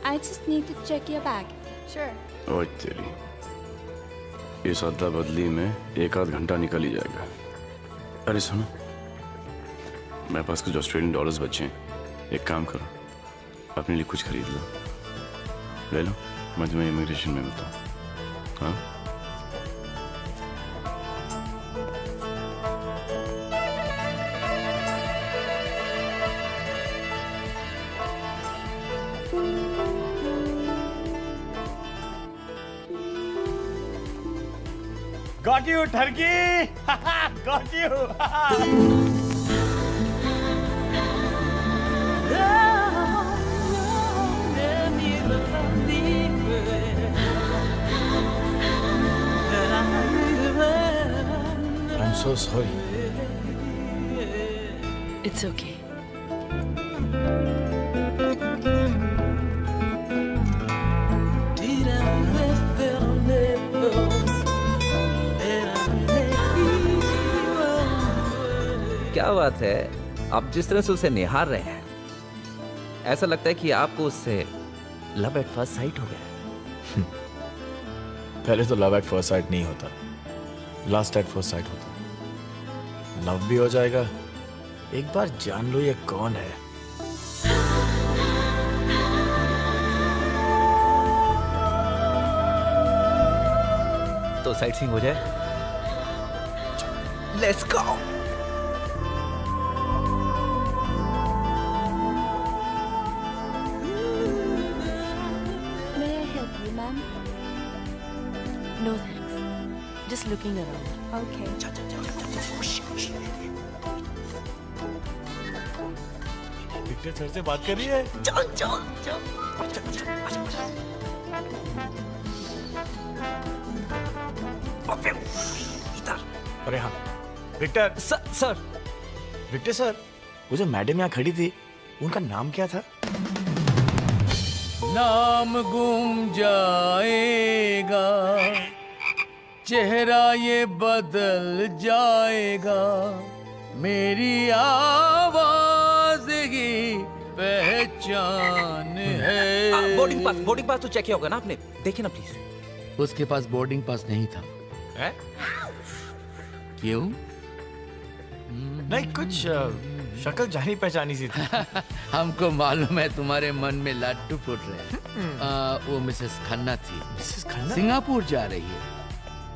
I just need to check your bag. Sure. ओए तेरी, इस अदला बदली में एक आध घंटा निकल ही जाएगा। अरे सुनो, मेरे पास कुछ ऑस्ट्रेलियन डॉलर्स बचे हैं। एक काम करो, अपने लिए कुछ खरीद लो, ले लो, मैं तुम्हें इमिग्रेशन में मिलता हूँ। हाँ? Got you, Turkey! Got you! I'm so sorry. It's okay. क्या बात है, आप जिस तरह से उसे निहार रहे हैं, ऐसा लगता है कि आपको उससे लव एट फर्स्ट साइट हो गया। पहले तो लव एट फर्स्ट साइट नहीं होता, लास्ट एट फर्स्ट साइट होता। लव भी हो जाएगा, एक बार जान लो ये कौन है। तो साइट सीइंग हो जाए। Let's go. May I help you, ma'am? No thanks. Just looking around. Okay. Victor sir से बात कर रही है। अरे हाँ, विक्टर सर, विक्टर सर, वो जो मैडम यहाँ खड़ी थी, उनका नाम क्या था? नाम गुम जाएगा, चेहरा ये बदल जाएगा, मेरी आवाज ही पहचान है। बोर्डिंग पास तो चेक किया होगा ना आपने, देखिए ना प्लीज। उसके पास बोर्डिंग पास नहीं था। है? क्यों? नहीं, कुछ शक्ल जानी पहचानी सी थी। हमको मालूम है तुम्हारे मन में लड्डू फूट रहे हैं। वो मिसेस खन्ना थी। मिसेस खन्ना? सिंगापुर जा रही है,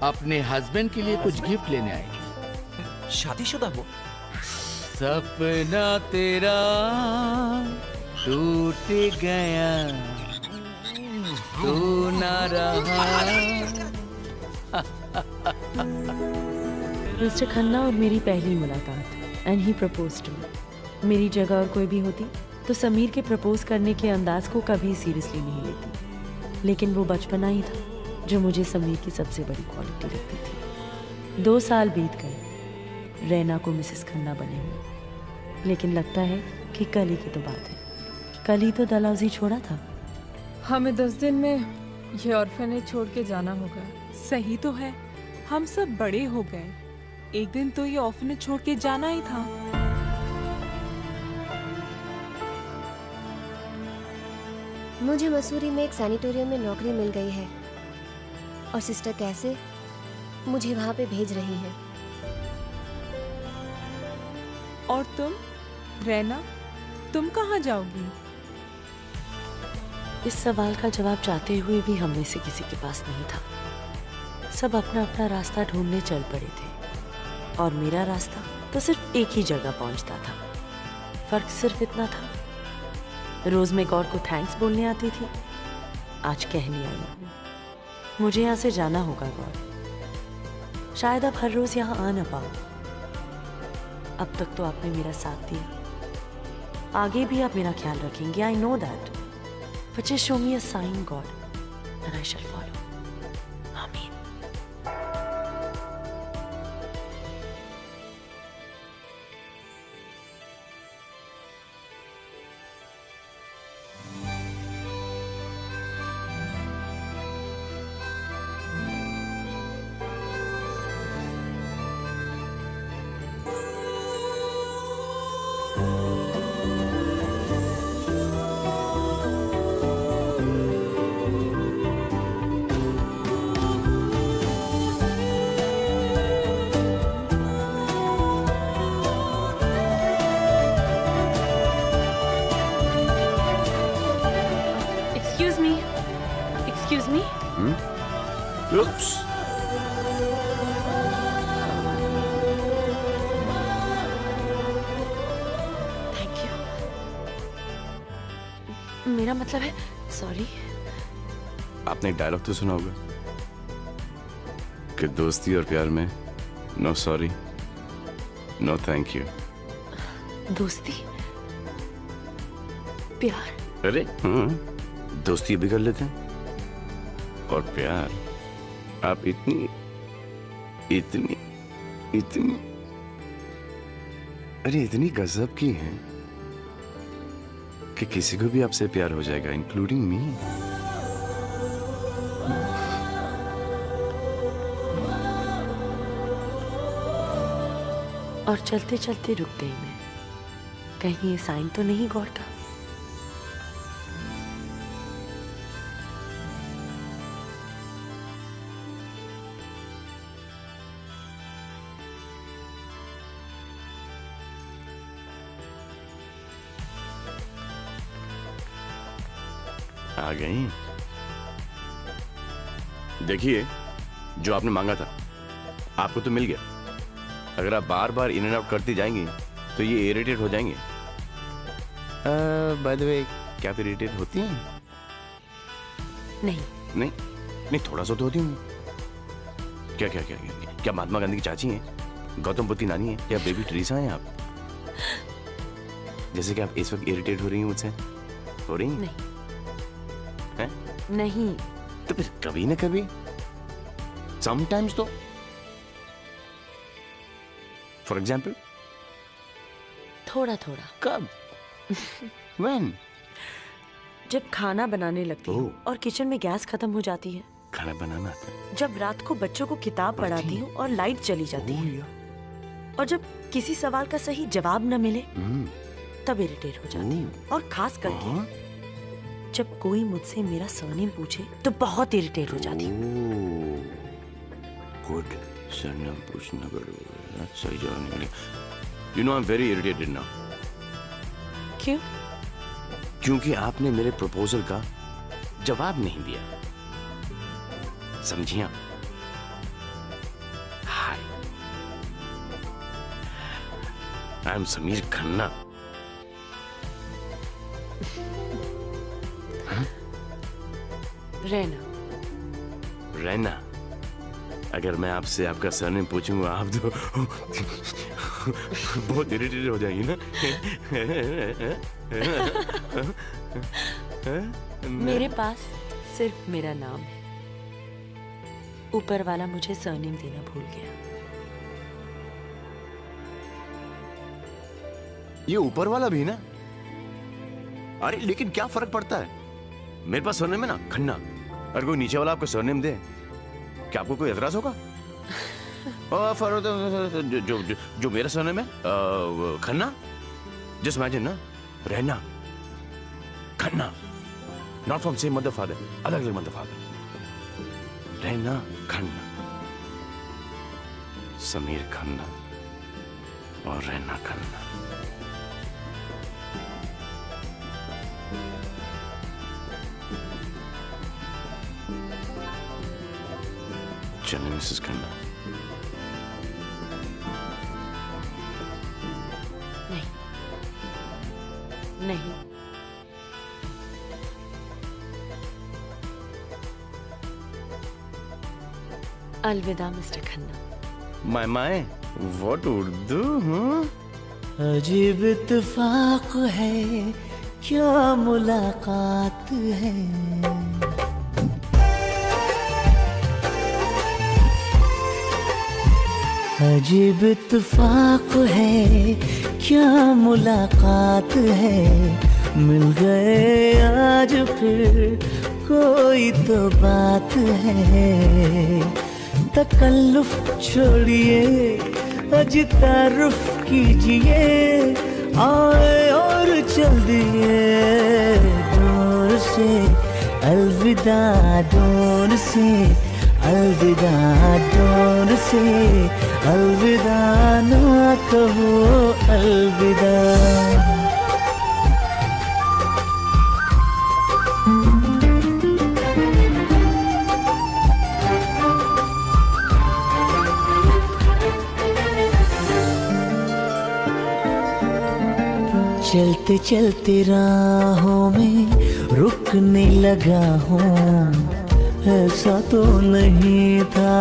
अपने हस्बैंड के लिए कुछ गिफ्ट लेने आएगी। शादीशुदा वो? सपना तेरा टूट गया, तू ना रहा। मिस्टर खन्ना और मेरी पहली मुलाकात, and he propose to me. मेरी जगह और कोई भी होती तो समीर के प्रपोज करने के अंदाज को कभी सीरियसली नहीं लेती, लेकिन वो बचपना ही था जो मुझे समीर की सबसे बड़ी क्वालिटी लगती थी। 2 साल बीत गए रैना को मिसेस खन्ना बने हुए, लेकिन लगता है कि कल ही की तो बात है। कल ही तो डलहौजी छोड़ा था। हमें 10 दिन में ये ऑर्फनेज छोड़ के जाना होगा। सही तो है, हम सब बड़े हो गए, एक दिन तो ये ऑर्फनेज छोड़ के जाना ही था। मुझे मसूरी में एक सैनिटोरियम में नौकरी मिल गई है और सिस्टर कैसे मुझे वहां पे भेज रही है। और तुम रैना, तुम कहाँ जाओगी? इस सवाल का जवाब चाहते हुए भी हम में से किसी के पास नहीं था। सब अपना अपना रास्ता ढूंढने चल पड़े थे और मेरा रास्ता तो सिर्फ एक ही जगह पहुंचता था। फर्क सिर्फ इतना था, रोज मैं गॉड को थैंक्स बोलने आती थी, आज कहने आई हूँ मुझे यहाँ से जाना होगा गॉड। शायद अब हर रोज यहाँ आ ना पाऊँ। अब तक तो आपने मेरा साथ दिया, आगे भी आप मेरा ख्याल रखेंगे, I know that, but just show me a sign God and I shall follow. आमीन। Oops. Thank you. मेरा मतलब है सॉरी। आपने एक डायलॉग तो सुना होगा कि दोस्ती और प्यार में no sorry no thank you. दोस्ती प्यार। अरे दोस्ती भी कर लेते हैं और प्यार आप इतनी इतनी इतनी अरे इतनी गजब की हैं कि किसी को भी आपसे प्यार हो जाएगा इंक्लूडिंग मी। और चलते चलते रुक गई मैं। कहीं ये साइन तो नहीं गॉड का? आ गई। देखिए जो आपने मांगा था आपको तो मिल गया। अगर आप बार बार इन एंड आउट करती जाएंगी तो ये इरिटेट हो जाएंगे। बाय द वे क्या आप इरिटेट होती हैं? नहीं नहीं नहीं थोड़ा सा तो होती हूँ। क्या क्या क्या क्या क्या महात्मा गांधी की चाची हैं, गौतम बुद्ध की नानी है, या बेबी टेरेसा हैं आप? जैसे कि आप इस वक्त इरिटेट हो रही हैं मुझसे। हो रही हैं? नहीं हैं? नहीं। तो फिर कभी ना कभी समटाइम्स तो फॉर एग्जाम्पल थोड़ा थोड़ा। कब? When? जब खाना बनाने लगती हूँ और किचन में गैस खत्म हो जाती है। खाना बनाना आता है? जब रात को बच्चों को किताब पढ़ाती हूँ और लाइट चली जाती है। और जब किसी सवाल का सही जवाब न मिले तब इरिटेट हो जाती हूँ। और खास करके जब कोई मुझसे मेरा सरनेम पूछे तो बहुत इरिटेट हो जाती हूँ। गुड सरनेम पूछना पड़ेगा, सही जवाब नहीं मिलेगा। You know I'm very irritated now. क्यों? क्योंकि आपने मेरे प्रपोजल का जवाब नहीं दिया। समझिए? हाय, आई एम समीर खन्ना। रहना। रहना। अगर मैं आपसे आपका सरनेम पूछूंगा आप तो बहुत इरिटेट हो जाएंगी ना। मेरे पास सिर्फ मेरा नाम है। ऊपर वाला मुझे सरनेम देना भूल गया। ये ऊपर वाला भी ना। अरे लेकिन क्या फर्क पड़ता है? मेरे पास सरनेम है ना खन्ना। अगर कोई नीचे वाला आपको सरनेम दे क्या आपको कोई एतराज होगा? जो, जो, जो, जो मेरा सरनेम है खन्ना। जस्ट इमेजिन ना, रहना Khanna, not from same mother father, अलग अलग मदर फादर। रहना खन्ना, समीर खन्ना और रहना खन्ना। चलिए मिसेस खन्ना। नहीं नहीं। अलविदा mister Khanna. My my what Urdu? अजीब इत्तेफाक है, क्या मुलाकात है। अजीब इत्तेफाक है, क्या मुलाकात है। मिल गए आज फिर कोई तो बात है। तकल्लुफ छोड़िए, अज तारुफ कीजिए, आए और चल दिए दूर से। अलविदा दूर से, अलविदा दूर से, अलविदा ना कहो अलविदा। चलते चलते राहों में रुकने लगा हूँ। ऐसा तो नहीं था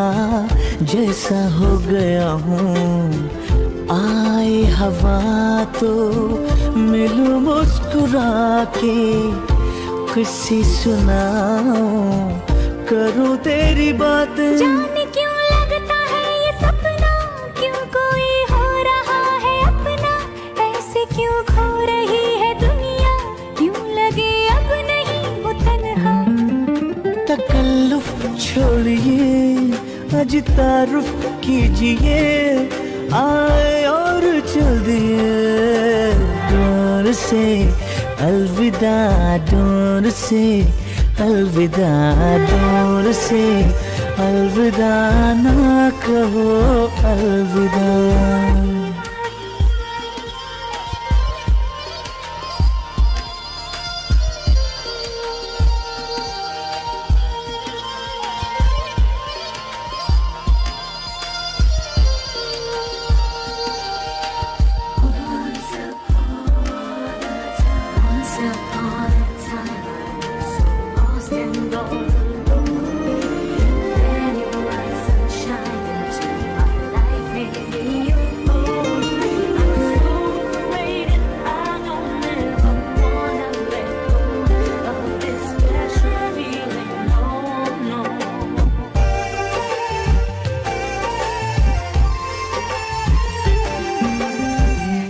जैसा हो गया हूँ। आए हवा तो मिलूं मुस्कुरा के, किसी सुनाऊं करूं तेरी बातें। जाने क्यों लगता है ये सपना, क्यों कोई हो रहा है अपना, ऐसे क्यों खो रही है दुनिया, क्यों लगे अब नहीं वो तन्हा। तकल्लुफ छोड़िए, आज तारुफ कीजिए, आए और चल दिए दूर से अलविदा, दूर से अलविदा, दूर से अलविदा, ना कहो अलविदा।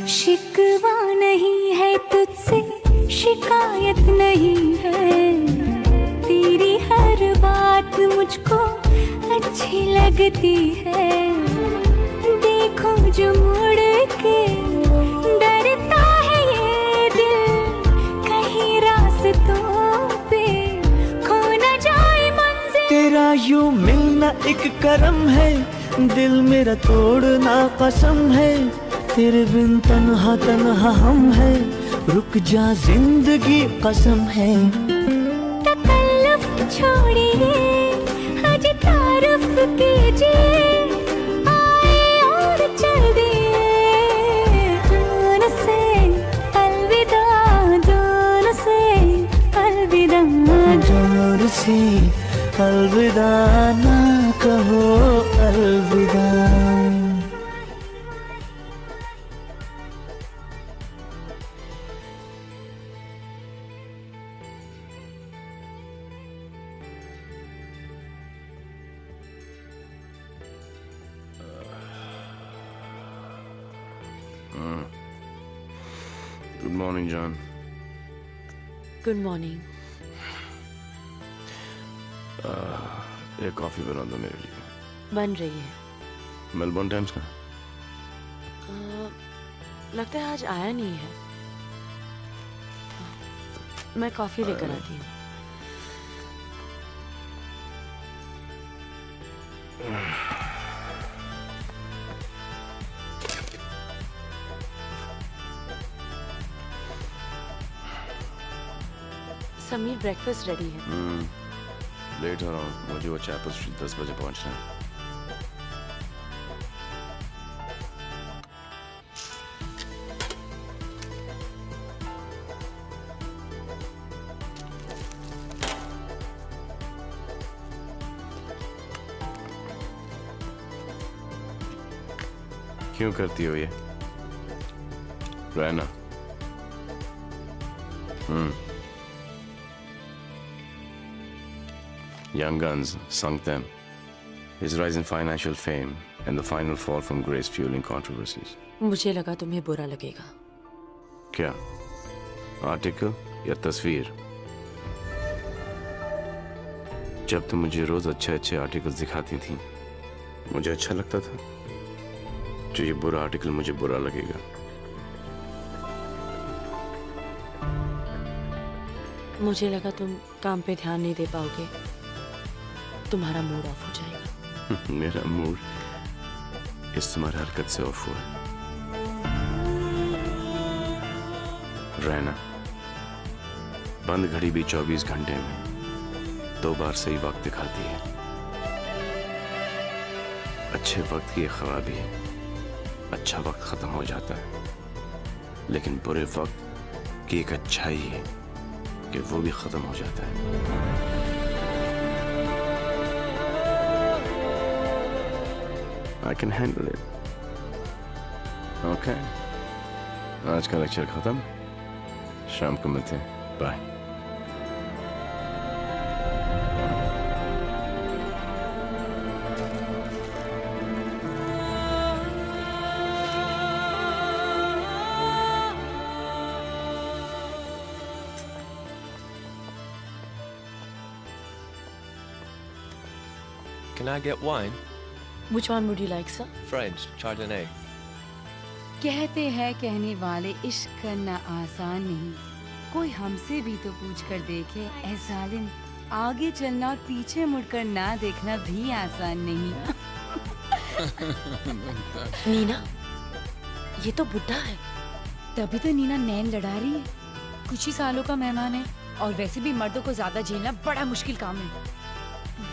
शिकवा नहीं है तुझसे, शिकायत नहीं है, तेरी हर बात मुझको अच्छी लगती है। देखो जो मुड़ के डरता है ये दिल, कहीं रास्तों पे खो न जाए मंजिल। तेरा यूं मिलना एक करम है, दिल मेरा तोड़ना कसम है। तेरे बिन तन्हा तन्हा हम है, रुक जा जिंदगी कसम है। तकल्लुफ छोड़िए, आज तारुफ कीजिए, आए और चल दिए दूर से अलविदा, दूर से अलविदा, दूर से अलविदा, ना कहो अलविदा। Good morning John. Good morning. एक कॉफी बना दो मेरे लिए। बन रही है। मेलबोर्न टाइम्स का लगता है आज आया नहीं है। मैं कॉफी लेकर आती हूँ। समीर ब्रेकफास्ट रेडी है। लेट हो रहा हूँ, मुझे वो चैपल स्ट्रीट 10 बजे पहुंचना है। क्यों करती हो ये रहना? Young Guns sunk them. His rise in financial fame and the final fall from grace fueling controversies. मुझे लगा तुम्हें बुरा लगेगा। क्या? आर्टिकल या तस्वीर? जब तुम मुझे रोज अच्छे अच्छे आर्टिकल्स दिखाती थी, मुझे अच्छा लगता था। जो ये बुरा आर्टिकल मुझे बुरा लगेगा। मुझे लगा तुम काम पे ध्यान नहीं दे पाओगे, तुम्हारा मूड ऑफ हो जाएगा। मेरा मूड इस तुम्हारी हरकत से ऑफ हुआ। रहना, बंद घड़ी भी 24 घंटे में 2 बार सही वक्त दिखाती है। अच्छे वक्त की एक खराबी है, अच्छा वक्त खत्म हो जाता है, लेकिन बुरे वक्त की एक अच्छाई है कि वो भी खत्म हो जाता है। I can handle it. Okay. आज का लेक्चर खत्म, शाम को मिलते हैं। Bye. Can I get wine? Which one would you like, sir? French, Chardonnay. कहते हैं कहने वाले इश्क करना आसान नहीं, कोई हमसे भी तो पूछ कर देखे ऐ जालिम, आगे चलना और पीछे मुड़कर ना देखना भी आसान नहीं। नीना, ये तो बुड्ढा है। तभी तो नीना नैन लड़ा रही है। कुछ ही सालों का मेहमान है और वैसे भी मर्दों को ज्यादा झेलना बड़ा मुश्किल काम है।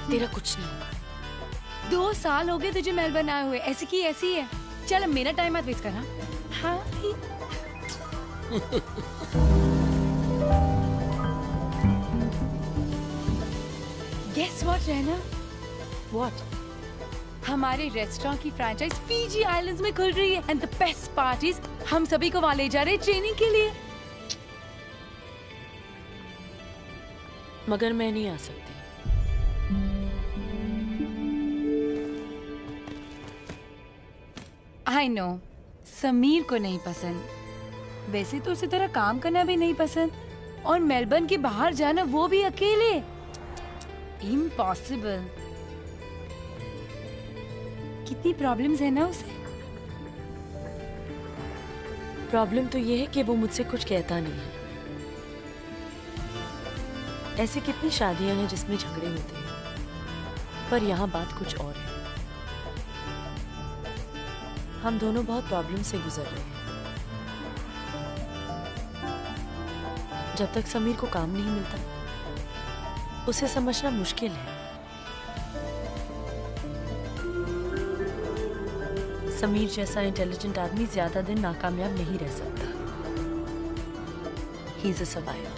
तेरा कुछ नहीं होगा। 2 साल हो गए तुझे मेलबर्न आए हुए, ऐसी की ऐसी है। चल अब मेरा टाइम मत वेस्ट करना। हाँ गेस व्हाट रहना? व्हाट? हमारे रेस्टोरेंट की फ्रैंचाइज फीजी आइलैंड्स में खुल रही है एंड द बेस्ट पार्टीज हम सभी को वहां ले जा रहे हैं ट्रेनिंग के लिए। मगर मैं नहीं आ सकती। आई नो, समीर को नहीं पसंद, वैसे तो उसे तेरा काम करना भी नहीं पसंद, और मेलबर्न के बाहर जाना वो भी अकेले, इम्पॉसिबल। कितनी प्रॉब्लम्स है ना उसे। प्रॉब्लम तो ये है कि वो मुझसे कुछ कहता नहीं है। ऐसी कितनी शादियां हैं जिसमें झगड़े होते हैं, पर यहाँ बात कुछ और है। हम दोनों बहुत प्रॉब्लम से गुजर रहे हैं। जब तक समीर को काम नहीं मिलता, उसे समझना मुश्किल है। समीर जैसा इंटेलिजेंट आदमी ज्यादा दिन नाकामयाब नहीं रह सकता। He is a survivor.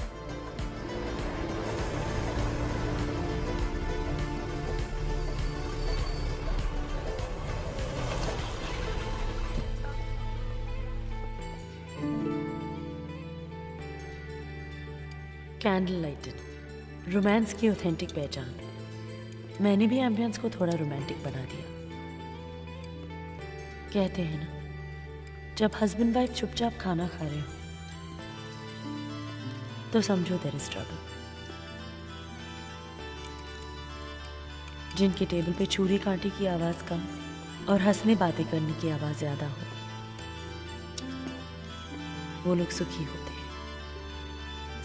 Candle lighted, romance की ऑथेंटिक पहचान। मैंने भी एम्बियंस को थोड़ा रोमांटिक बना दिया। कहते हैं ना, जब हस्बैंड वाइफ चुपचाप खाना खा रहे हो तो समझो देयर इज ट्रबल। जिनके टेबल पे छुरी कांटे की आवाज कम और हंसने बातें करने की आवाज ज्यादा हो, वो लोग सुखी होते हैं।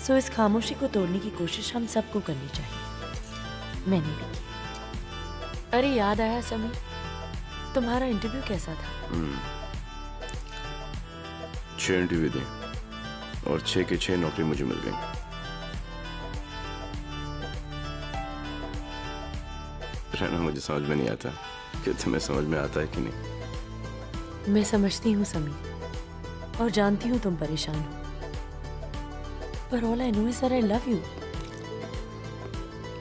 सो इस खामोशी को तोड़ने की कोशिश हम सबको करनी चाहिए। मैंने भी की। अरे याद आया समीर, तुम्हारा इंटरव्यू कैसा था? 6 इंटरव्यू दिए और 6 के 6 नौकरी मुझे मिल गई। रहना मुझे समझ में नहीं आता कि तुम्हें समझ में आता है कि नहीं। मैं समझती हूँ समीर, और जानती हूँ तुम परेशान हो, पर all I know is that I love you.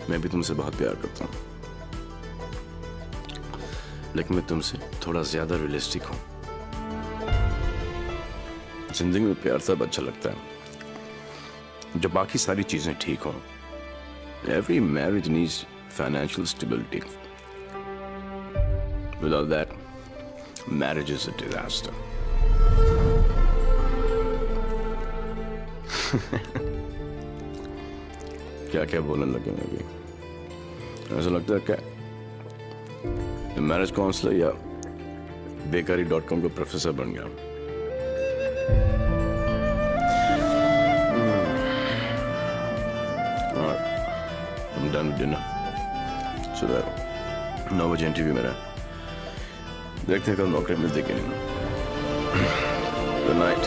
मैं भी तुमसे बहुत प्यार करता हूँ, लेकिन मैं तुमसे थोड़ा ज्यादा रियलिस्टिक हूँ। जिंदगी में प्यार सब अच्छा लगता है जब बाकी सारी चीजें ठीक हों। Every marriage needs financial stability. Without that, marriage is a disaster. क्या क्या बोलने लगे मैं भी। ऐसा लगता है क्या मैरिज काउंसलर या बेकारी.com का प्रोफेसर बन गया। I'm done with dinner. सुबह 9 बजे इंटरव्यू मेरा, देखते हैं कल नौकरी मिलती कि नहीं। Good night.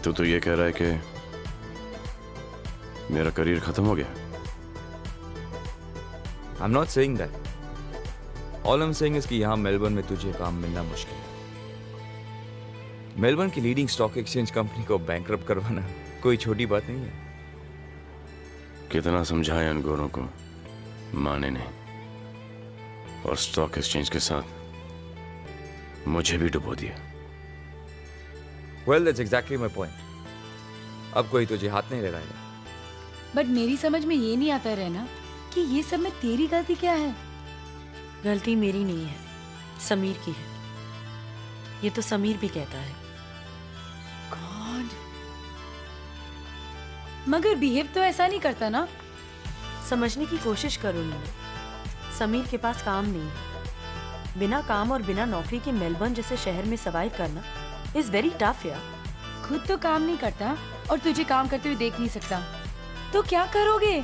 तो ये कह रहा है कि मेरा करियर खत्म हो गया? I'm not saying that. All I'm saying is कि यहाँ मेलबर्न में तुझे काम मिलना मुश्किल है। मेलबर्न की लीडिंग स्टॉक एक्सचेंज कंपनी को बैंकरप्ट करवाना कोई छोटी बात नहीं है। कितना समझाया इन गोरों को, माने नहीं, और स्टॉक एक्सचेंज के साथ मुझे भी डुबो दिया। Well, that's exactly my point. अब कोई तुझे हाथ नहीं लगाएगा। बट मेरी समझ में ये नहीं आता रहना कि ये सब में तेरी गलती क्या है। गलती मेरी नहीं है, समीर की है। ये तो समीर भी कहता है। गॉड, मगर बिहेव तो ऐसा नहीं करता ना। समझने की कोशिश करो नीना, समीर के पास काम नहीं है। बिना काम और बिना नौकरी के मेलबर्न जैसे शहर में सर्वाइव करना इज वेरी टफ यार। खुद तो काम नहीं करता और तुझे काम करते हुए देख नहीं सकता, तो क्या करोगे?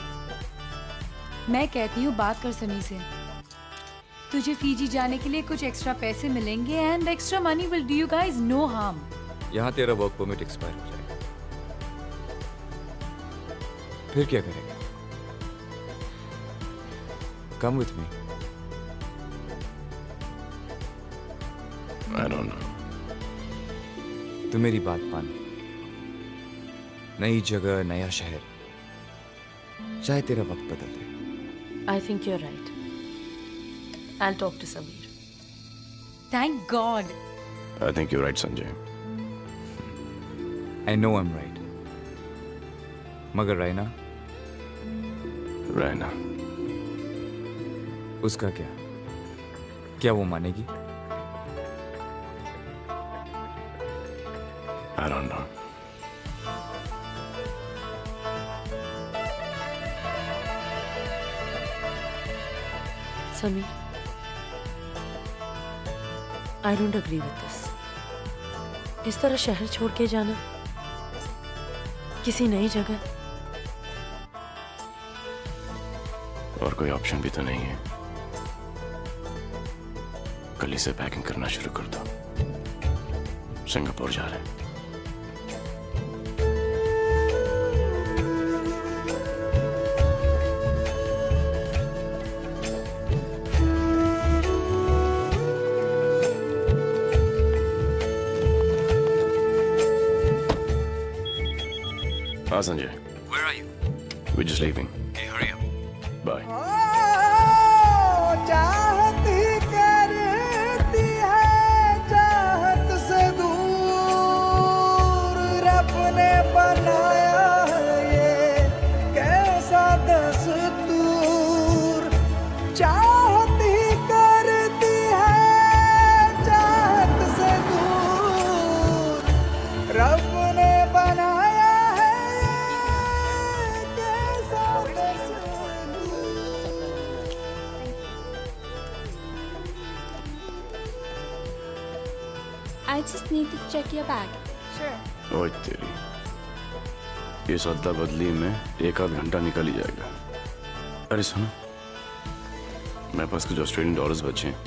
मैं कहती हूँ बात कर सनी से। तुझे फीजी जाने के लिए कुछ एक्स्ट्रा पैसे मिलेंगे and extra money will do you guys no harm. यहाँ तेरा वर्क परमिट एक्सपायर हो जाएगा, फिर क्या करेगा? Come with me. I don't know. तू मेरी बात मान। नई जगह, नया शहर, चाहे तेरा वक्त बदल दे। I think you're right. I'll talk to Sameer. Thank God. I think you're right, Sanjay. I know I'm right. मगर रायना? रायना? उसका क्या? क्या वो मानेगी? I don't know. Sameer, I don't agree with this. इस तरह शहर छोड़ के जाना, किसी नई जगह। और कोई ऑप्शन भी तो नहीं है। कल ही से पैकिंग करना शुरू कर दो, सिंगापुर जा रहे हैं। हाँ Sanjay. Where are you? We're just leaving. Okay, hurry up. Bye. चाहत ही करती है, चाहत से दूर रब ने बनाया है ये कैसा दस्तूर। चाहत ही करती है, चाहत से दूर रब ने बनाया है ये कैसा I just need to check your bag. Sure. ओए तेरी, इस अदला बदली में एक आध घंटा निकल ही जाएगा। अरे सुनो, मेरे पास कुछ ऑस्ट्रेलियन डॉलर्स बचे हैं।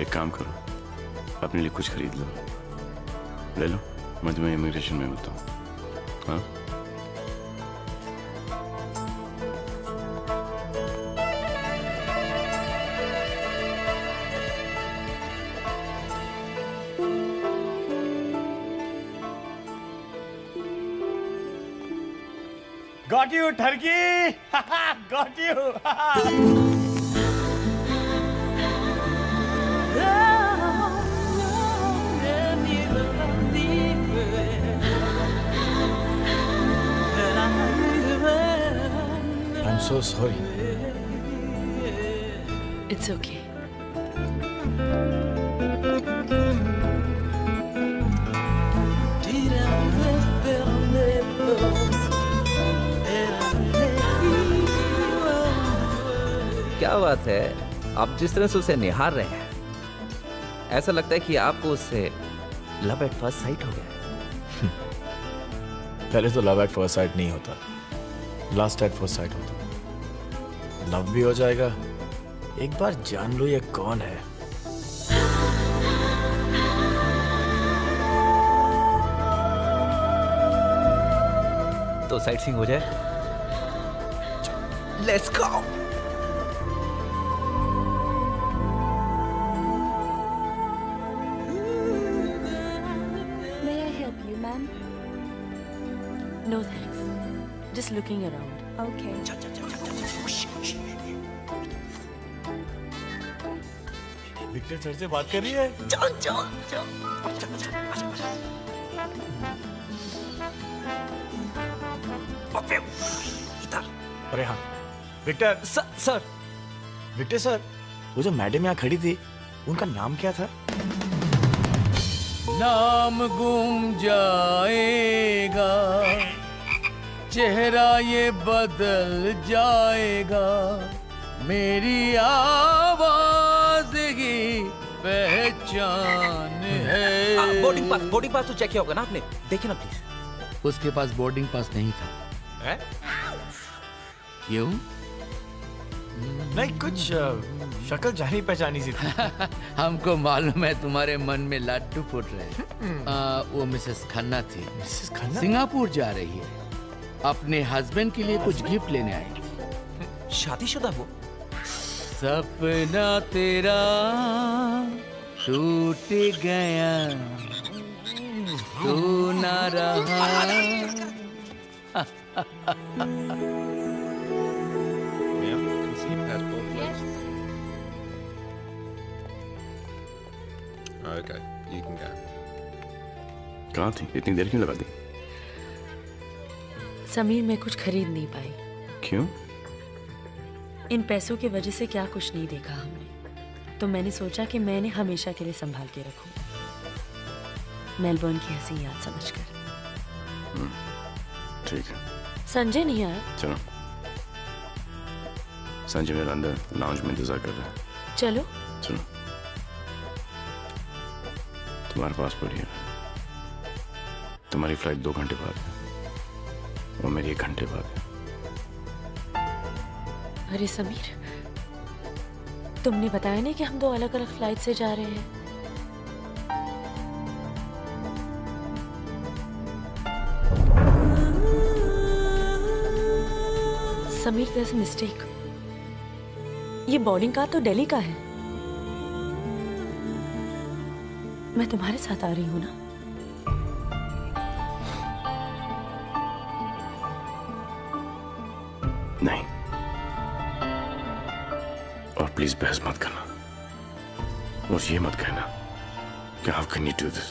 एक काम करो, अपने लिए कुछ खरीद लो। ले लो, मैं तुम्हें इमिग्रेशन में होता हूँ। हाँ? Got you, turkey! Got you! I'm so sorry. It's okay. क्या बात है, आप जिस तरह से उसे निहार रहे हैं, ऐसा लगता है कि आपको उससे लव एट फर्स्ट साइट हो गया। पहले तो लव एट फर्स्ट साइट नहीं होता, लास्ट एट फर्स्ट साइट होता। लव भी हो जाएगा, एक बार जान लो ये कौन है। तो साइट सीइंग हो जाए। Let's go. May I help you, ma'am? No thanks. Just looking around. Okay. Victor sir से बात कर रही है। अरे हाँ विक्टर सर विक्टर सर, वो जो मैडम यहाँ खड़ी थी उनका नाम क्या था? नाम गुम जाएगा, चेहरा ये बदल जाएगा, मेरी आवाज ही पहचान है। बोर्डिंग पास तो चेक किया होगा ना आपने, देखिए ना प्लीज। उसके पास बोर्डिंग पास नहीं था। है? क्यों? नहीं, कुछ शक्ल जानी पहचानी सी थी। हमको मालूम है तुम्हारे मन में लड्डू फूट रहे हैं। वो मिसेस खन्ना थी। मिसेस खन्ना? सिंगापुर जा रही है, अपने हस्बैंड के लिए कुछ गिफ्ट लेने आएगी। शादीशुदा वो? सपना तेरा टूट गया, तू ना रहा। Okay, you can go. कहाँ थी? इतनी देर क्यों लगा दी? समीर, मैं कुछ खरीद नहीं पाई। क्यों? इन पैसों की वजह से क्या कुछ नहीं देखा हमने, तो मैंने सोचा कि मैंने हमेशा के लिए संभाल के रखूं, मेलबर्न की हंसी याद समझकर। ठीक है। संजय नहीं आया? चलो, संजय मेरा अंदर लाउंज में इंतजार कर रहा है। चलो। चलो। तुम्हारा पासपोर्ट है, तुम्हारी फ्लाइट 2 घंटे बाद है और मेरी 1 घंटे बाद है। अरे समीर, तुमने बताया नहीं कि हम 2 अलग अलग फ्लाइट से जा रहे हैं? Sameer, there's a mistake. ये बोर्डिंग कार तो दिल्ली का है। मैं तुम्हारे साथ आ रही हूँ ना? नहीं, और प्लीज बहस मत करना और ये मत कहना कि how can you do this,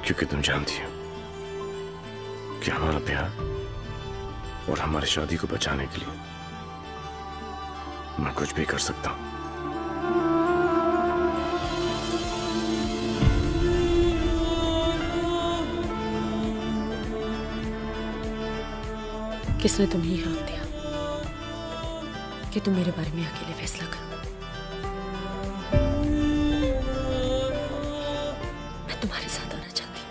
क्योंकि तुम जानती हो कि हमारा प्यार और हमारी शादी को बचाने के लिए मैं कुछ भी कर सकता हूं। किसने तुम्हें ये हक दिया कि तुम मेरे बारे में अकेले फैसला करो? मैं तुम्हारे साथ आना चाहती हूँ।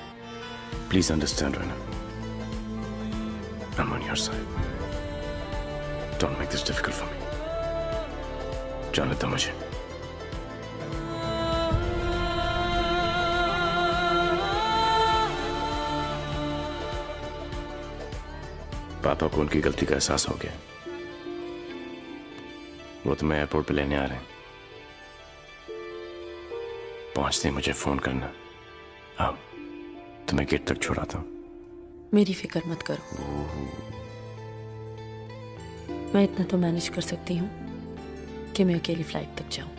Please understand Raina, I'm on your side. Don't make this difficult for me. जाने दो मुझे। पापा को उनकी गलती का एहसास हो गया, वो तुम्हें एयरपोर्ट पे लेने आ रहे हैं। पहुंचते ही मुझे फोन करना, अब तुम्हें गेट तक छोड़ाता हूं। मेरी फिक्र मत करो, मैं इतना तो मैनेज कर सकती हूँ कि मैं अकेली फ्लाइट तक जाऊं।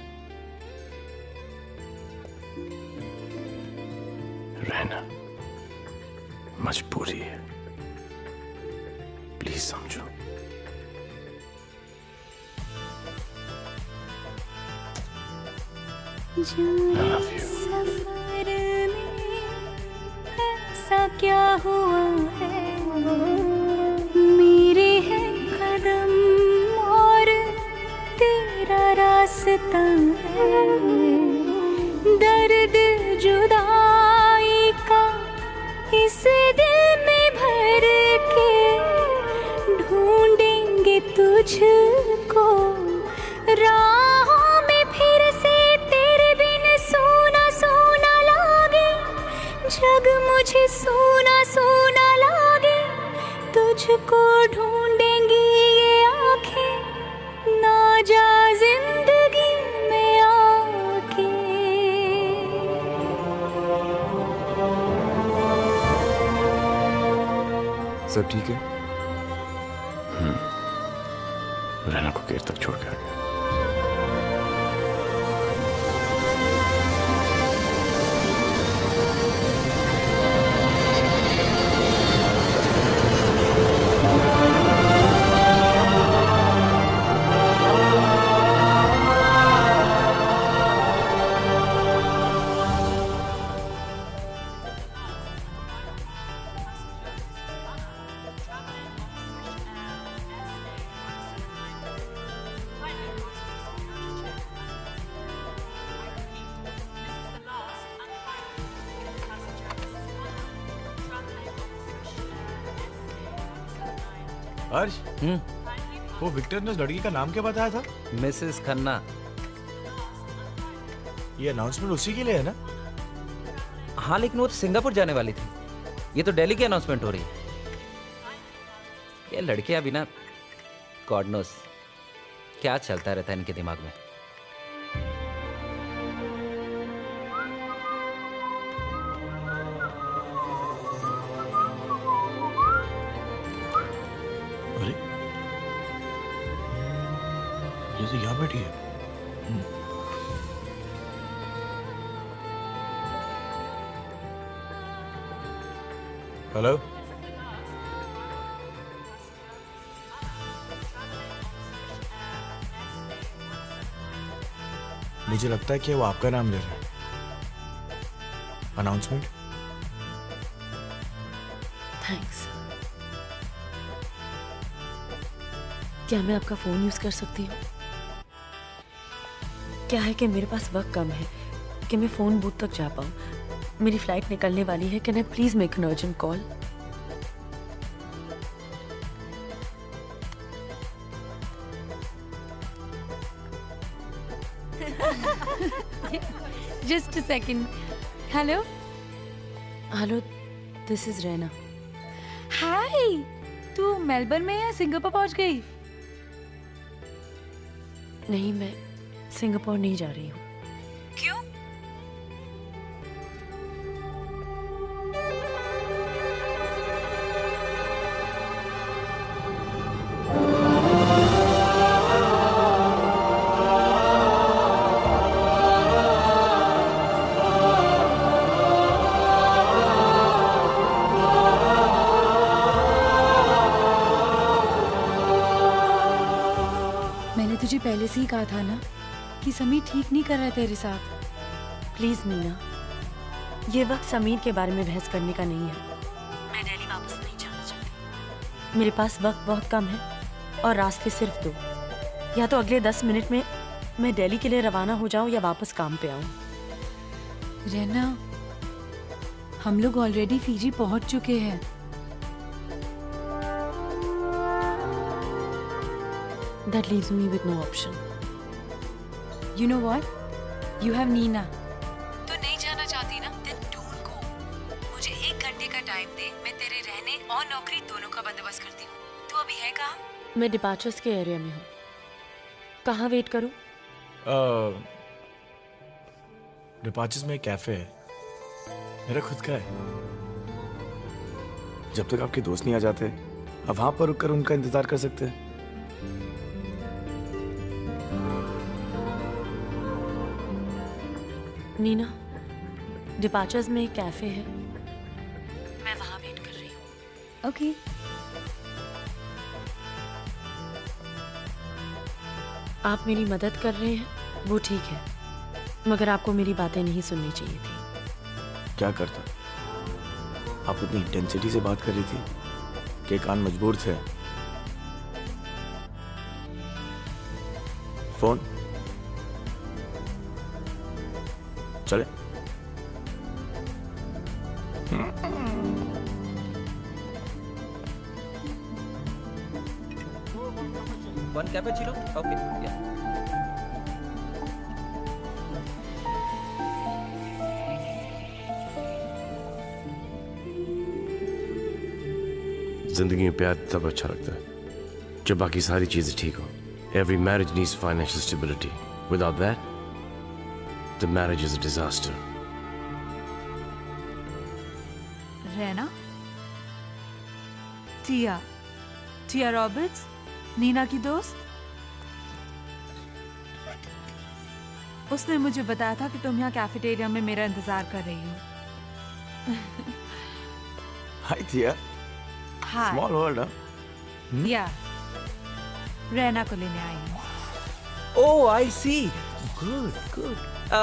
रहना मजबूरी है, प्लीज समझो। I love you. सफर में ऐसा क्या हुआ है, मेरे हैं कदम और तेरा रास्ता है, दर्द जुदाई का इस दिल में भर के ढूंढेंगे तुझको, राहों में फिर से तेरे बिन सोना सोना लागे, जग मुझे सोना सोना लागे, तुझको ढूंढेंगी ये आंखें, ना जा जिंदगी में आके। सब ठीक है? रहना को देर तक छोड़ के आ गया। हर्ष, वो विक्टर ने उस लड़की का नाम क्या बताया था? मिसेस खन्ना। ये अनाउंसमेंट उसी के लिए है ना? हाँ, लेकिन वो तो सिंगापुर जाने वाली थी। ये तो दिल्ली की अनाउंसमेंट हो रही है। ये लड़कियां भी ना, गॉड नोस क्या चलता रहता है इनके दिमाग में। ये तो यहाँ बैठी है। हेलो, मुझे लगता है कि वो आपका नाम ले रहा है। अनाउंसमेंट। थैंक्स। क्या मैं आपका फोन यूज कर सकती हूँ? क्या है कि मेरे पास वक्त कम है कि मैं फोन बूथ तक जा पाऊँ। मेरी फ्लाइट निकलने वाली है। Can I please make an urgent call? Just a second. Hello hello, this is Raina. Hi, तू मेलबर्न में या सिंगापुर पहुंच गई? नहीं, मैं सिंगापुर नहीं जा रही हूँ। क्यों? मैंने तुझे पहले से ही कहा था ना कि समीर ठीक नहीं कर रहा है तेरे साथ। प्लीज मीना, ये वक्त समीर के बारे में बहस करने का नहीं है। मैं दिल्ली वापस नहीं जाना चाहती। मेरे पास वक्त बहुत कम है और रास्ते सिर्फ दो। या तो अगले 10 मिनट में मैं दिल्ली के लिए रवाना हो जाऊं या वापस काम पे आऊं। रहना, हम लोग ऑलरेडी फिजी पहुंच चुके हैं। That leaves me with no option. You know what? You have Nina. तू नहीं जाना चाहती ना? Then don't go. मुझे 1 घंटे का टाइम दे, मैं तेरे रहने और नौकरी दोनों का बंदोबस्त करती हूँ। तू अभी है कहाँ? मैं डिपार्चर्स के एरिया में हूँ। कहाँ वेट करूँ? डिपार्चर्स में एक कैफे है, मेरा खुद का है। जब तक आपके दोस्त नहीं आ जाते, आप वहां पर रुककर उनका इंतजार कर सकते हैं। नीना, डिपार्चर्स में एक कैफे है, मैं वहां वेट कर रही हूँ। ओके। आप मेरी मदद कर रहे हैं, वो ठीक है, मगर आपको मेरी बातें नहीं सुननी चाहिए थी। क्या करता? आप उतनी इंटेंसिटी से बात कर रही थी कि कान मजबूर थे। फोन चले? One cappuccino? Okay, yeah. जिंदगी में प्यार तब अच्छा लगता है जब बाकी सारी चीजें ठीक हो. Every marriage needs financial stability. Without that, the marriage is a disaster. रहना, टिया, टिया रॉबर्ट्स, नीना की दोस्त. उसने मुझे बताया था कि तुम यहाँ कैफेटेरिया में मेरा इंतजार कर रही हो. Hi Thea. Hi. Small world. Yeah Raina को लेने आई हूँ. Oh I see. Good good.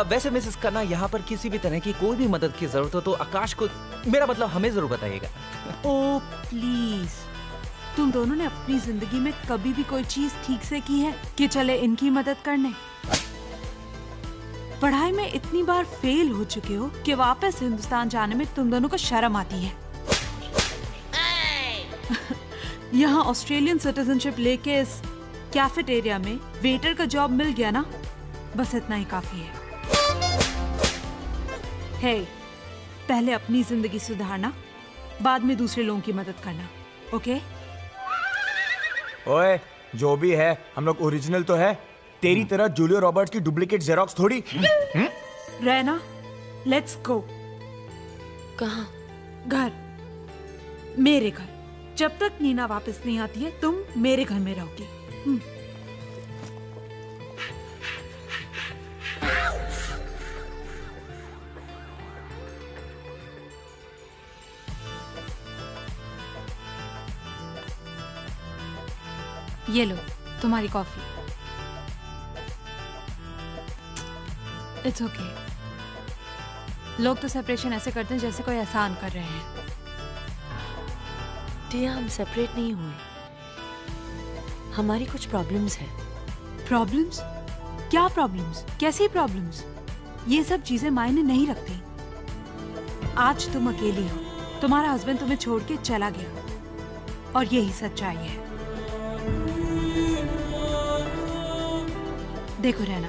वैसे मिसेस खन्ना, यहाँ पर किसी भी तरह की कोई भी मदद की जरूरत हो तो आकाश को, मेरा मतलब हमें जरूर बताइएगा. ओ प्लीज, तुम दोनों ने अपनी जिंदगी में कभी भी कोई चीज ठीक से की है कि चले इनकी मदद करने? पढ़ाई में इतनी बार फेल हो चुके हो कि वापस हिंदुस्तान जाने में तुम दोनों को शर्म आती है. यहाँ ऑस्ट्रेलियन सिटीजनशिप लेके इस कैफेटेरिया में वेटर का जॉब मिल गया ना, बस इतना ही काफी है. हे, पहले अपनी जिंदगी सुधारना, बाद में दूसरे लोगों की मदद करना. ओके? ओए, जो भी है हम लोग ओरिजिनल तो है. तेरी तरह जूलिया रॉबर्ट्स की डुप्लीकेट जेरोक्स थोड़ी. रहना, लेट्स गो. कहाँ? घर. मेरे घर. जब तक नीना वापस नहीं आती है तुम मेरे घर में रहोगी. ये लो तुम्हारी कॉफी. It's okay. लोग तो सेपरेशन ऐसे करते हैं जैसे कोई एहसान कर रहे हैं. टिया, हम सेपरेट नहीं हुए. हमारी कुछ प्रॉब्लम्स हैं. प्रॉब्लम्स? क्या प्रॉब्लम्स? कैसी प्रॉब्लम्स? ये सब चीजें मायने नहीं रखती. आज तुम अकेली हो. तुम्हारा हस्बैंड तुम्हें छोड़ के चला गया और यही सच्चाई है. देखो रहना,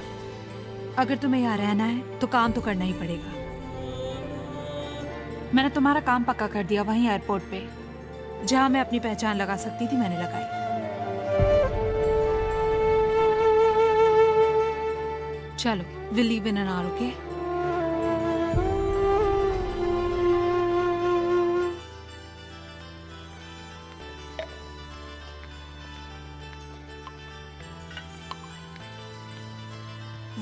अगर तुम्हें यहाँ रहना है तो काम तो करना ही पड़ेगा. मैंने तुम्हारा काम पक्का कर दिया वहीं एयरपोर्ट पे. जहां मैं अपनी पहचान लगा सकती थी मैंने लगाई. चलो, we'll leave in an hour, okay?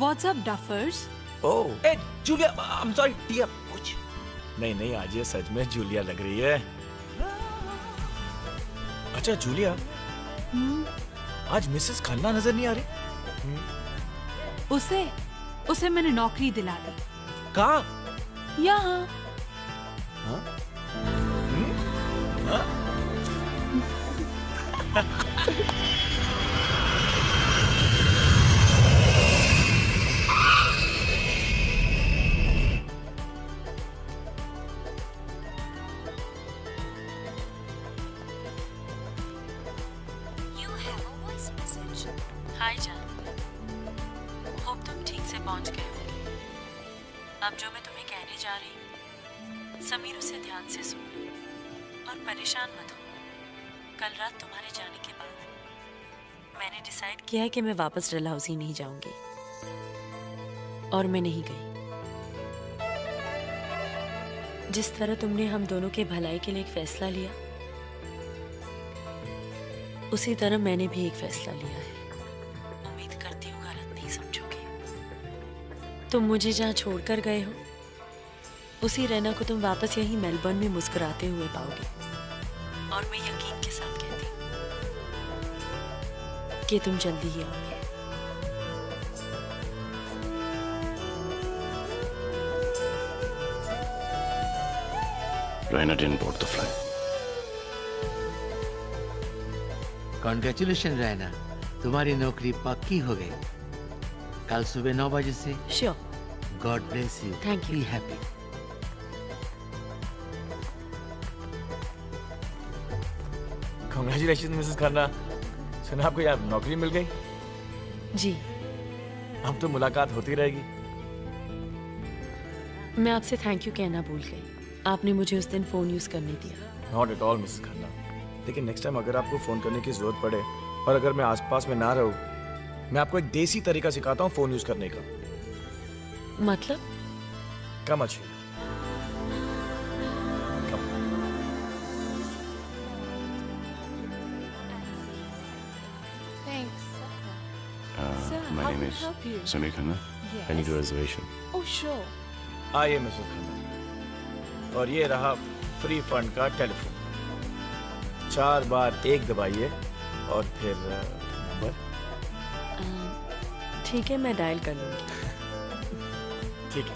What's up, duffers? Oh. A Julia, I'm sorry, टिया, कुछ. नहीं नहीं, आज ये सच में जूलिया लग रही है. अच्छा जूलिया, आज मिसेस खन्ना नजर नहीं आ रही. उसे मैंने नौकरी दिला दी. कहाँ? यहाँ. हाय जान, होप तुम ठीक से पहुंच गए होगे. अब जो मैं तुम्हें कहने जा रही हूँ, समीर उसे ध्यान से सुन लो और परेशान मत हो. कल रात तुम्हारे जाने के बाद मैंने डिसाइड किया है कि मैं वापस डलहौजी नहीं जाऊंगी. और मैं नहीं गई. जिस तरह तुमने हम दोनों के भलाई के लिए एक फैसला लिया, उसी तरह मैंने भी एक फैसला लिया है. उम्मीद करती हूँ गलत नहीं समझोगे. तुम मुझे जहाँ छोड़कर गए हो, उसी रैना को तुम वापस यहीं मेलबर्न में मुस्कुराते हुए पाओगे. और मैं यकीन के साथ कहती हूँ कि तुम जल्दी ही आओगे. Raina didn't board the flight. Congratulation Raina, तुम्हारी नौकरी पक्की हो गई. कल सुबह 9 बजे से. Sure. God bless you. Thank you. Be happy. Congratulation Mrs Khanna. सुना आपको यार नौकरी मिल गई. जी. अब तो मुलाकात होती रहेगी. मैं आपसे थैंक यू कहना भूल गई. आपने मुझे उस दिन फोन यूज करने दिया. Not at all Mrs Khanna. लेकिन नेक्स्ट टाइम अगर आपको फोन करने की जरूरत पड़े और अगर मैं आसपास में ना रहूं, मैं आपको एक देसी तरीका सिखाता हूँ फोन यूज करने का। मतलब? कम अच्छी। My name is Samir Khanna. I need a reservation. Oh, sure. आइए मिसेस खन्ना, और ये रहा फ्री फंड का टेलीफोन। 4 बार 1 दबाइए और फिर नंबर। ठीक है, मैं डायल कर लूंगी। ठीक है।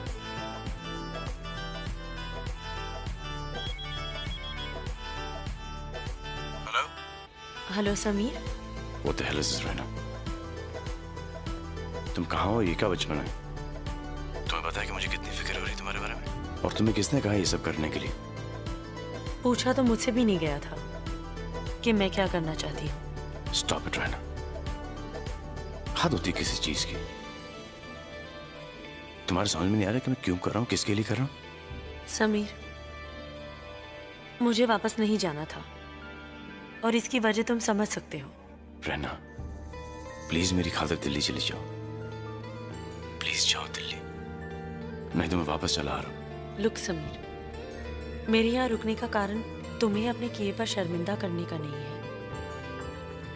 Hello. Hello Sameer. What the hell is this, Raina? तुम कहाँ हो? ये क्या बचपन है? तुम्हें पता है कि मुझे कितनी फिक्र हो रही है तुम्हारे बारे में? और तुम्हें किसने कहा ये सब करने के लिए? पूछा तो मुझसे भी नहीं गया था कि मैं क्या करना चाहती हूँ। Stop it, Raina. हद होती है किसी चीज की। तुम्हारे समझ में नहीं आ रहा कि मैं क्यों कर रहा हूँ, किसके लिए कर रहा हूँ? समीर, मुझे वापस नहीं जाना था और इसकी वजह तुम समझ सकते हो। रहना, प्लीज मेरी खातिर दिल्ली चली जाओ। प्लीज जाओ दिल्ली, नहीं तो मैं वापस चला आ रहा हूँ। लुक समीर, मेरे यहाँ रुकने का कारण तुम्हें अपने किए पर शर्मिंदा करने का नहीं है,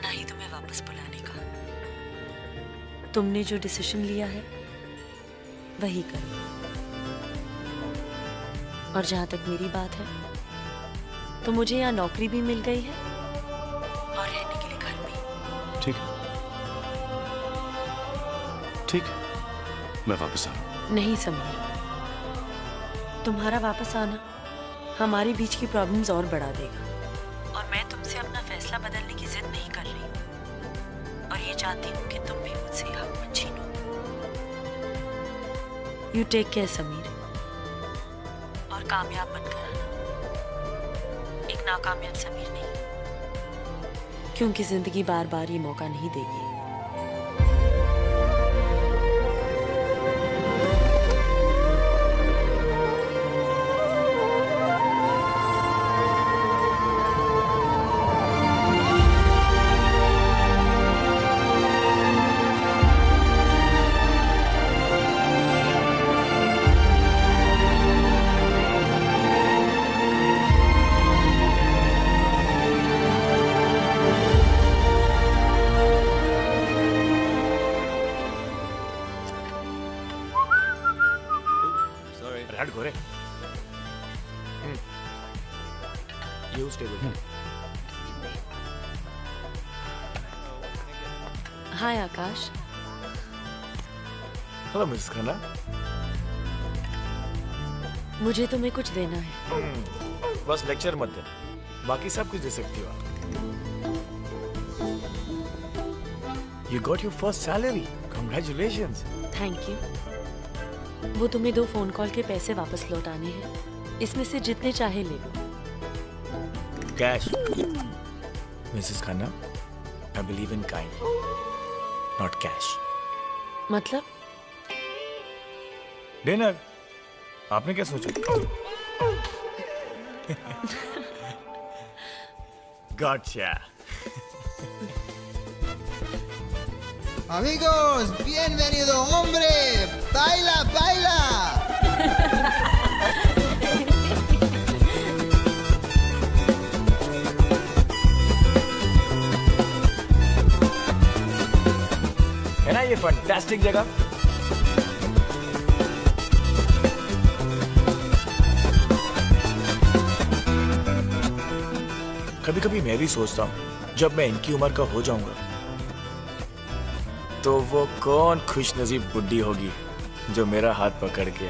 ना ही तुम्हें वापस बुलाने का। तुमने जो डिसीजन लिया है वही करो। और जहां तक मेरी बात है तो मुझे यहाँ नौकरी भी मिल गई है और रहने के लिए घर भी। ठीक है, ठीक है, मैं वापस आ रहा हूँ। नहीं समीर, तुम्हारा वापस आना हमारे बीच की प्रॉब्लम्स और बढ़ा देगा और मैं तुमसे अपना फैसला बदलने की जिद नहीं कर रही हूँ और ये चाहती हूँ कि तुम भी मुझसे हक मत छीनो। यू टेक केयर समीर, और कामयाब बनकर आना, एक नाकामयाब समीर नहीं, क्योंकि जिंदगी बार बार ये मौका नहीं देगी। हट घोरे। Use table. Hi Akash. Hello Mrs Khanna. मुझे तुम्हें कुछ देना है। बस लेक्चर मत देना, बाकी सब कुछ दे सकती हो। You got your first salary. Congratulations. Thank you. वो तुम्हें 2 फोन कॉल के पैसे वापस लौटाने हैं, इसमें से जितने चाहे ले लो। Cash. Mrs Khanna, I believe in kind, not cash. मतलब? डिनर। आपने क्या सोचा? Gotcha. Amigos, bienvenido, hombre. Baila, baila. है ना ये फैंटास्टिक जगह? कभी कभी मैं भी सोचता हूँ जब मैं इनकी उम्र का हो जाऊंगा तो वो कौन खुशनसीब बुड्ढी होगी जो मेरा हाथ पकड़ के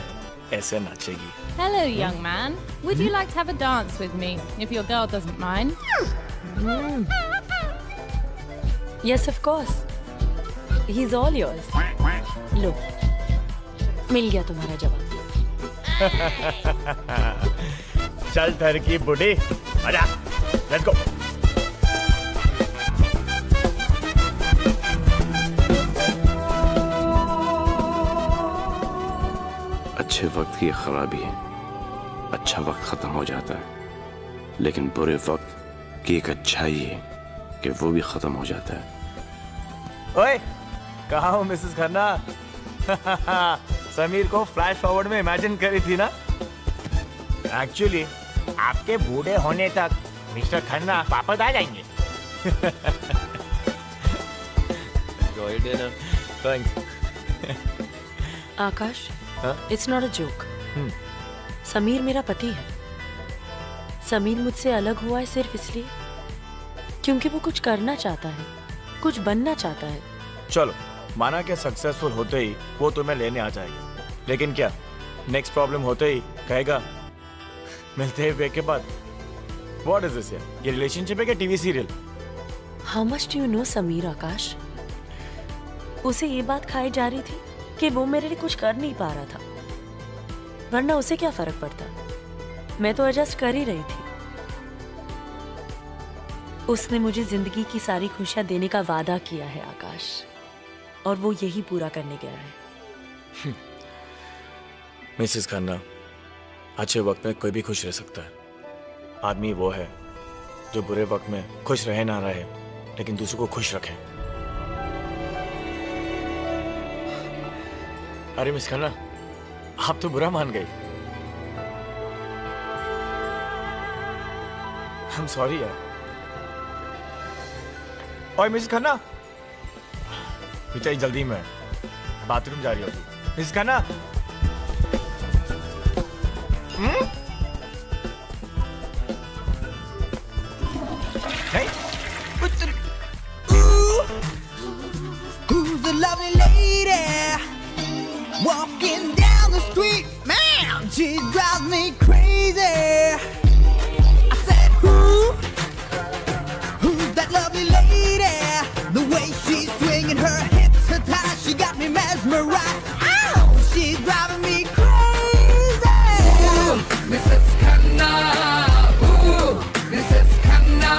ऐसे नाचेगी। Hello, young man. Would you like to have a dance with me, if your girl doesn't mind? Yes, of course. He's all yours. लो, मिल गया तुम्हारा जवाब। चल ठरकी बुड्ढी, आजा, लेट्स गो। अच्छे वक्त की खराबी है, अच्छा वक्त खत्म हो जाता है, लेकिन बुरे वक्त कि एक अच्छाई है कि वो भी खत्म हो जाता है। ओए, कहाँ हो मिसेस खन्ना? समीर को फ्लैश फॉरवर्ड में इमेजिन करी थी ना। एक्चुअली आपके बूढ़े होने तक मिस्टर खन्ना वापस आ जाएंगे। Enjoy dinner. Thanks. Akash, it's not a joke. Sameer मेरा पति है। समीर मुझसे अलग हुआ है सिर्फ इसलिए क्योंकि वो कुछ करना चाहता है, कुछ बनना चाहता है। चलो माना कि सक्सेसफुल होते ही वो तुम्हें लेने आ जाएगा, लेकिन क्या नेक्स्ट प्रॉब्लम होते ही कहेगा मिलते ही ब्रेक के बाद व्हाट इज दिस? ये रिलेशनशिप है क्या TV serial? How much do you know Sameer? Akash, उसे ये बात खाई जा रही थी कि वो मेरे लिए कुछ कर नहीं पा रहा था, वरना उसे क्या फर्क पड़ता, मैं तो एडजस्ट कर ही रही थी। उसने मुझे जिंदगी की सारी खुशियां देने का वादा किया है आकाश, और वो यही पूरा करने गया है। मिसेस खन्ना, अच्छे वक्त में कोई भी खुश रह सकता है। आदमी वो है जो बुरे वक्त में खुश रहे ना रहे लेकिन दूसरों को खुश रखे। अरे मिस खन्ना, आप तो बुरा मान गई। I'm sorry यार। ओए मिस खन्ना, बेचारी जल्दी में बाथरूम जा रही होगी। Miss Khanna, Who's the lovely lady walking down the street? Man, she drives me crazy. I said, who's that lovely lady? The way she's swinging her hips, her thighs, she got me mesmerized. Ow, she's driving me crazy. Ooh, Mrs. Khanna. Ooh, Mrs. Khanna.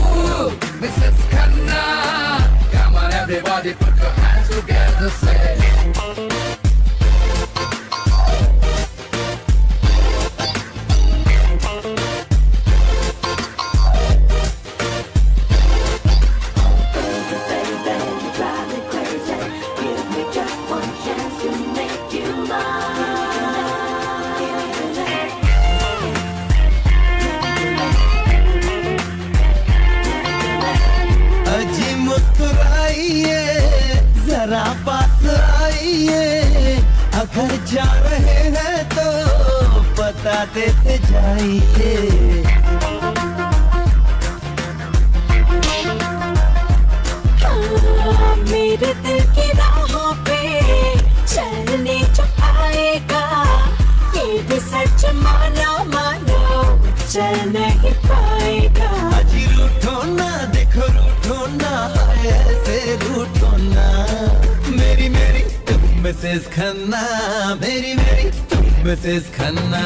Ooh, Mrs. Khanna. Come on, everybody, put your hands together, say. अजी मुस्कुराइए, जरा पास आइए, अगर जा रहे हैं तो बता देते जाइए। मेरे दिल की राहों पे चलने जो आएगा, ये भी सच मानो मानो चल नहीं पाएगा। अजी रूठो ना, देखो रूठो ना, ऐसे रूठो ना। मेरी मेरी तुम मिसेस खन्ना, मेरी मेरी तुम मिसेस खन्ना।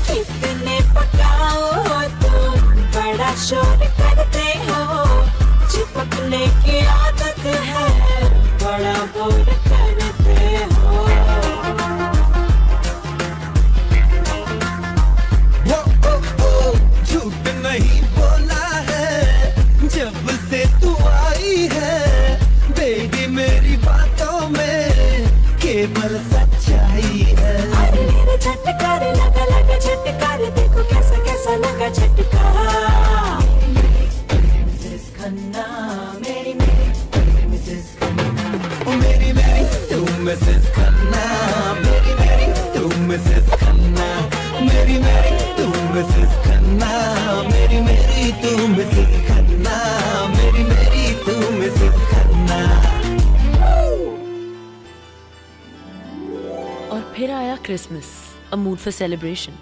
कितने पकाओ हो तुम, बड़ा शोर करते हो, चिपकने की आदत है, बड़ा बोर करते हो। झूठ नहीं बोला है जब से तू आई है, बेबी मेरी बातों में केवल सच्चाई है। अरे मेरे झटकार लगा लगा झटकार, देखो कैसा कैसा लगा झटका। मिसेस खन्ना, मेरी मेरी मिसेस खन्ना। ओ मेरी मेरी तू मिसेस खन्ना, मेरी मेरी तू मिसेस खन्ना, मेरी मेरी तू मिसेस खन्ना, मेरी मेरी तू मिसेस खन्ना, मेरी मेरी तू मिसेस खन्ना। फिर आया Christmas, a mood for celebration,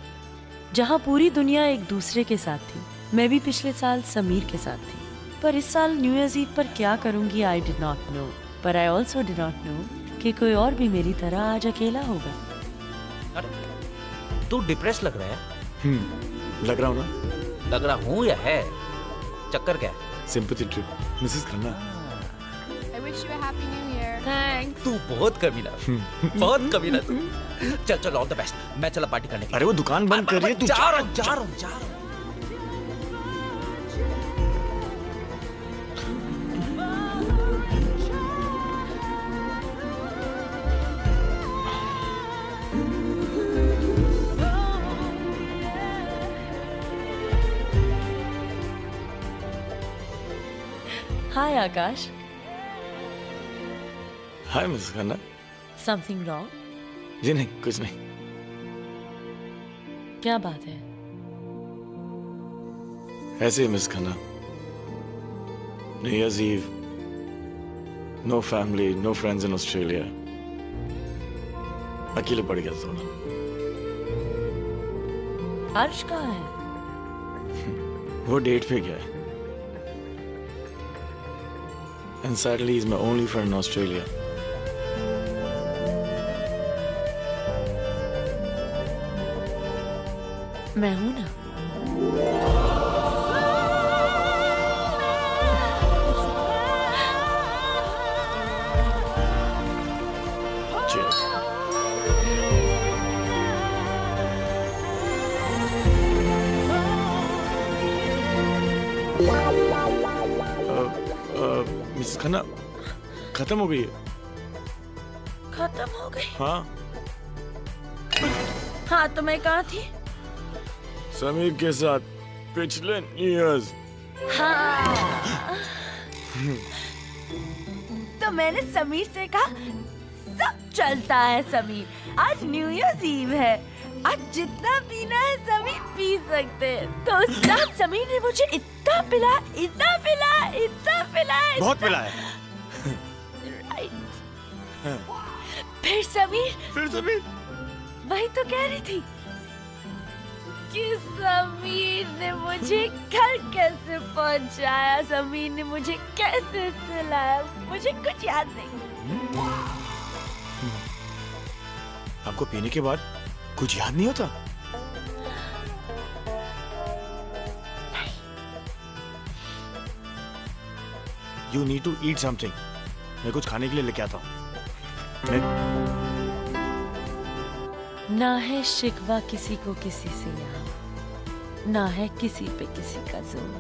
जहाँ पूरी दुनिया एक दूसरे के साथ थी। मैं भी पिछले साल समीर के साथ थी, पर इस साल न्यू ईयर्स ईव पर क्या करूंगी आई डिड नॉट नो। पर I also did not know कि कोई और भी मेरी तरह आज अकेला होगा। अरे तू डिप्रेस लग रहा है। लग रहा हूँ ना? लग रहा हूँ या है? चक्कर क्या है? Sympathy trip Mrs Khanna. I wish you a happy new year. Thanks. तू बहुत कमीना, बहुत कमीना तू। चल चल, ऑल द बेस्ट। मैं चला पार्टी करने के लिए। अरे वो दुकान बंद कर रही है, तू जा रहा हूँ, जा रहा हूँ, जा रहा हूँ। Hi Akash. Hi Mrs Khanna. Something wrong? जी नहीं, कुछ नहीं। क्या बात है? ऐसे ही Miss Khanna, New Year's Eve, no family, no friends in Australia, अकेले पड़ गया थोड़ा। अर्श कहाँ है? वो डेट पे गया है। And sadly, he's my only friend in Australia. मैं हूं ना। मिसेस खन्ना, खत्म हो गई है। खत्म हो गई? हाँ। हाँ तो मैं कहाँ थी? समीर के साथ पिछले न्यू ईयर्स। हाँ। तो मैंने समीर से कहा सब चलता है समीर, आज न्यू ईयर्स ईव है, आज जितना पीना है समीर पी सकते हैं। तो उस रात समीर ने मुझे इतना पिला, इतना पिला, इतना पिला, बहुत पिलाया। राइट। फिर समीर वही तो कह रही थी कि समीर ने मुझे घर कैसे पहुंचाया, समीर ने मुझे कैसे सुलाया, मुझे कुछ याद नहीं। आपको पीने के बाद कुछ याद नहीं होता? You need to eat something. मैं कुछ खाने के लिए लेके आता हूँ। ना है शिकवा किसी को किसी से यहाँ, ना है किसी पे किसी का जोर।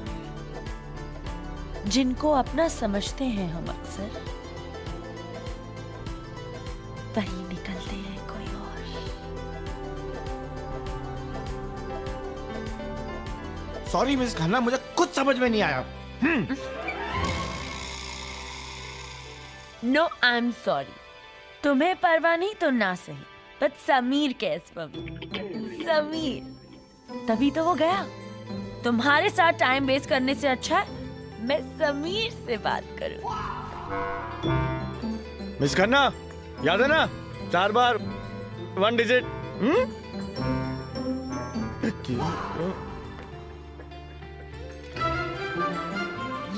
जिनको अपना समझते हैं हम अक्सर, वही निकलते हैं कोई और। सॉरी मिस खन्ना, मुझे कुछ समझ में नहीं आया। No I am sorry. तुम्हें परवाह नहीं तो ना सही, बट समीर कैसे? समीर तभी तो वो गया। तुम्हारे साथ टाइम वेस्ट करने से अच्छा है मैं समीर से बात करूं। मिस खन्ना, याद है ना 4 बार 1 डिजिट?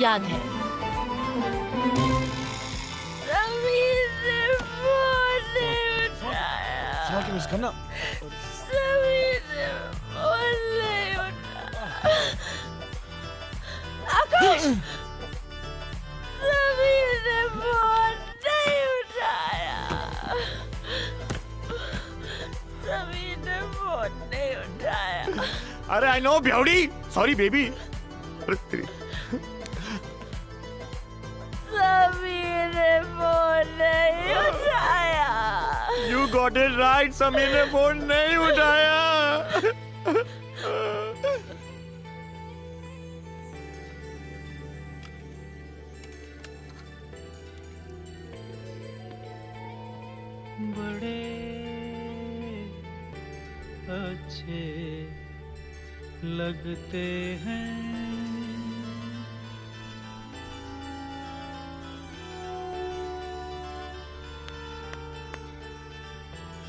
याद है। समीर ने फोन नहीं उठाया। मिस खन्ना, समीर ने फोन नहीं उठाया। आकाश, समीर ने फोन नहीं उठाया। समीर ने फोन नहीं उठाया। अरे I know beauty, sorry baby. Sameer ने फोन नहीं उठाया। You got it right, Sameer ने फोन नहीं उठाया। बड़े अच्छे लगते हैं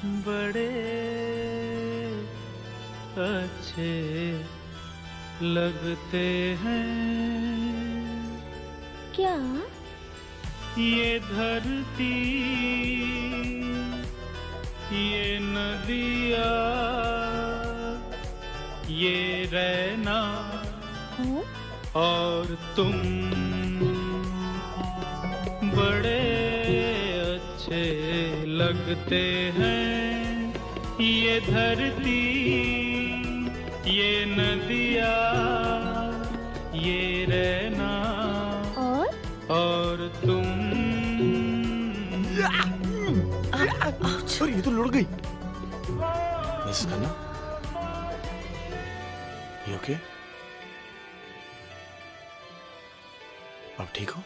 बड़े अच्छे लगते हैं। क्या? ये धरती, ये नदिया, ये रहना और तुम बड़े अच्छे लगते हैं। ये धरती, ये नदिया, ये रहना और तुम। अरे ये तो लुढ़क गई। Miss Khanna, you okay? आप ठीक हो?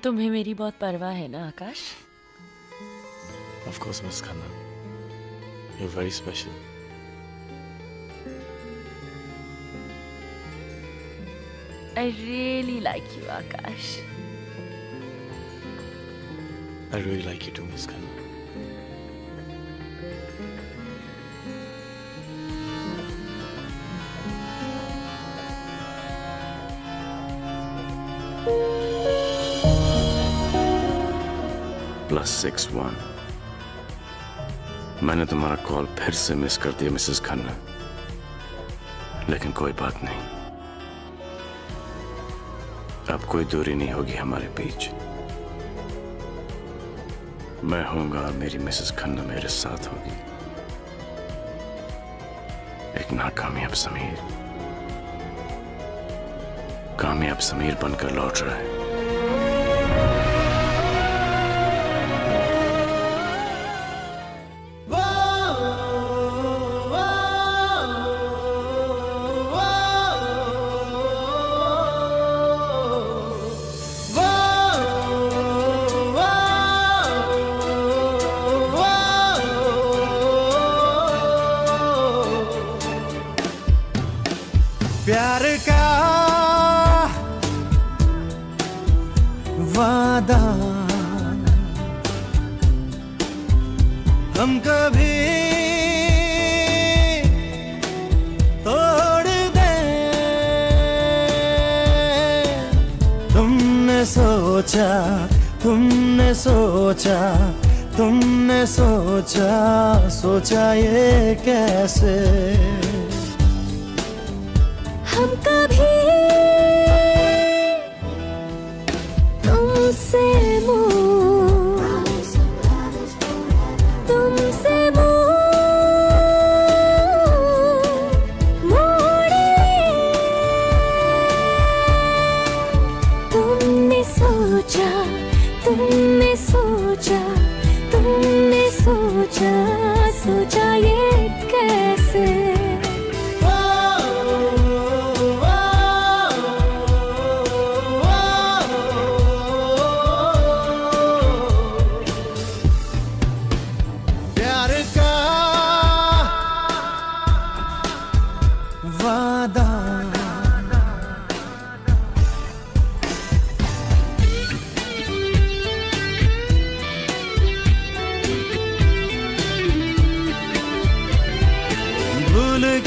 तुम्हें मेरी बहुत परवाह है ना आकाश? Of course, Miss Khanna. You're very special. I really like you, Akash. I really like you too, Miss Khanna. +61। मैंने तुम्हारा कॉल फिर से मिस कर दिया मिसेस खन्ना, लेकिन कोई बात नहीं, अब कोई दूरी नहीं होगी हमारे बीच। मैं होऊंगा और मेरी मिसेस खन्ना मेरे साथ होगी। एक नाकामयाब समीर कामयाब समीर बनकर लौट रहा है। प्यार का वादा हम कभी तोड़ दें। तुमने सोचा, तुमने सोचा, तुमने सोचा, सोचा ये कैसे हम कभी तुमसे तुमसे मोड़ लिए। तुमने सोचा, तुमने सोचा, तुमने सोचा, सोचा ये कैसे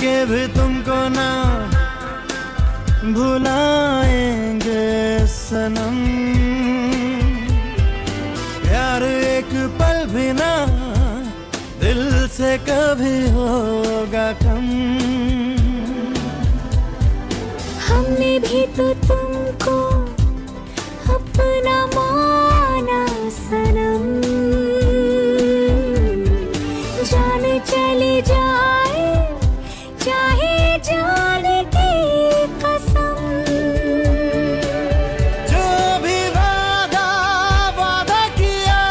के भी तुमको ना भुलाएंगे सनम। प्यार एक पल भी ना दिल से कभी होगा कम। हमने भी तो तुमको अपना माना सनम। जान चली जाए चाहे जान की कसम। जो भी वादा वादा किया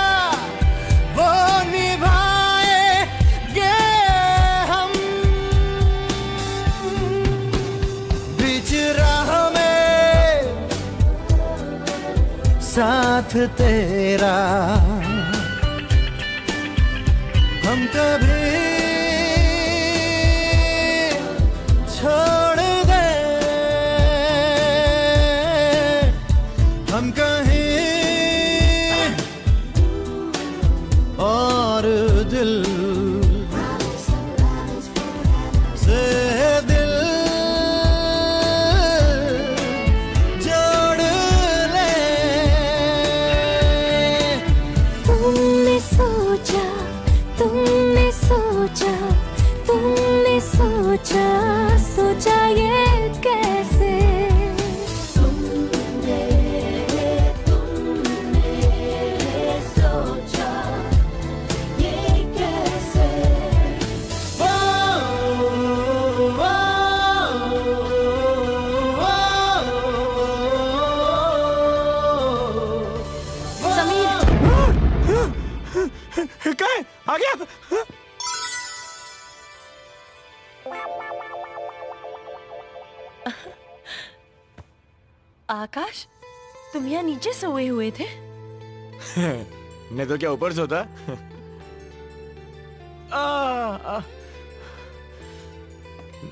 वो निभाएंगे हम। बीच राह में साथ तेरा हम कभी छोड़ दे। हम कहीं कहाँ है? आ गया। आकाश, तुम यहाँ नीचे सोए हुए थे? नहीं तो क्या ऊपर सोता?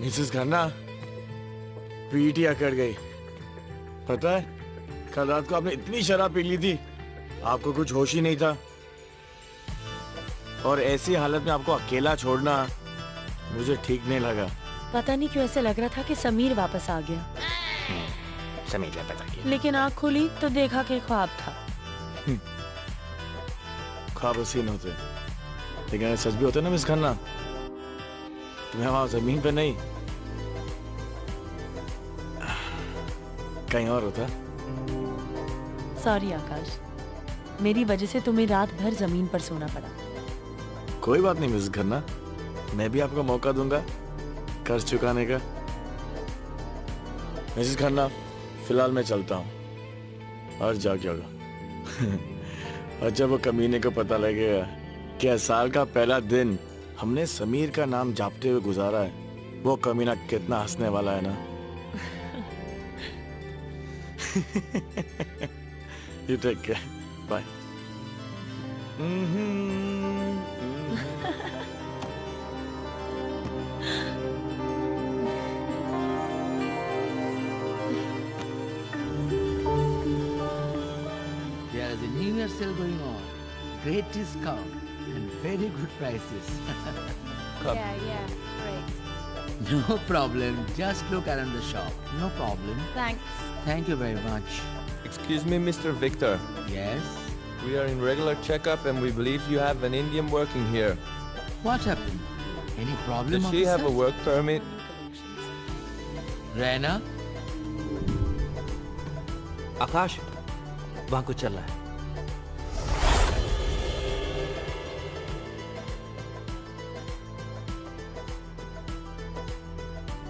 मिसेस खन्ना पीठ ही अकड़ गई। पता है, कल रात को आपने इतनी शराब पी ली थी, आपको कुछ होश ही नहीं था। और ऐसी हालत में आपको अकेला छोड़ना मुझे ठीक नहीं लगा। पता नहीं क्यों ऐसे लग रहा था कि समीर वापस आ गया। समीर वापस आ गया। लेकिन आँख खोली तो देखा कि ख्वाब था। ख्वाब हसीन होते, लेकिन सच भी होते ना मिस खन्ना। तुम्हें वहां जमीन पे नहीं, कहीं और होता। सॉरी आकाश, मेरी वजह से तुम्हें रात भर जमीन पर सोना पड़ा। कोई बात नहीं मिस खन्ना, मैं भी आपको मौका दूंगा कर्ज चुकाने का। मिसेस खन्ना, फिलहाल मैं चलता हूँ और जाके होगा। और जब वो कमीने को पता लगेगा कि साल का पहला दिन हमने समीर का नाम जापते हुए गुजारा है, वो कमीना कितना हंसने वाला है ना। You take care. Bye. There is a New Year sale going on. Great discount and very good prices. Yeah, great. No problem. Just look around the shop. No problem. Thanks. Thank you very much. Excuse me, Mr. Victor. Yes? We are in regular checkup and we believe you have an Indian working here. What happened? Any problem? Does she have a work permit? Raina? आकाश, वहां कुछ चल रहा है।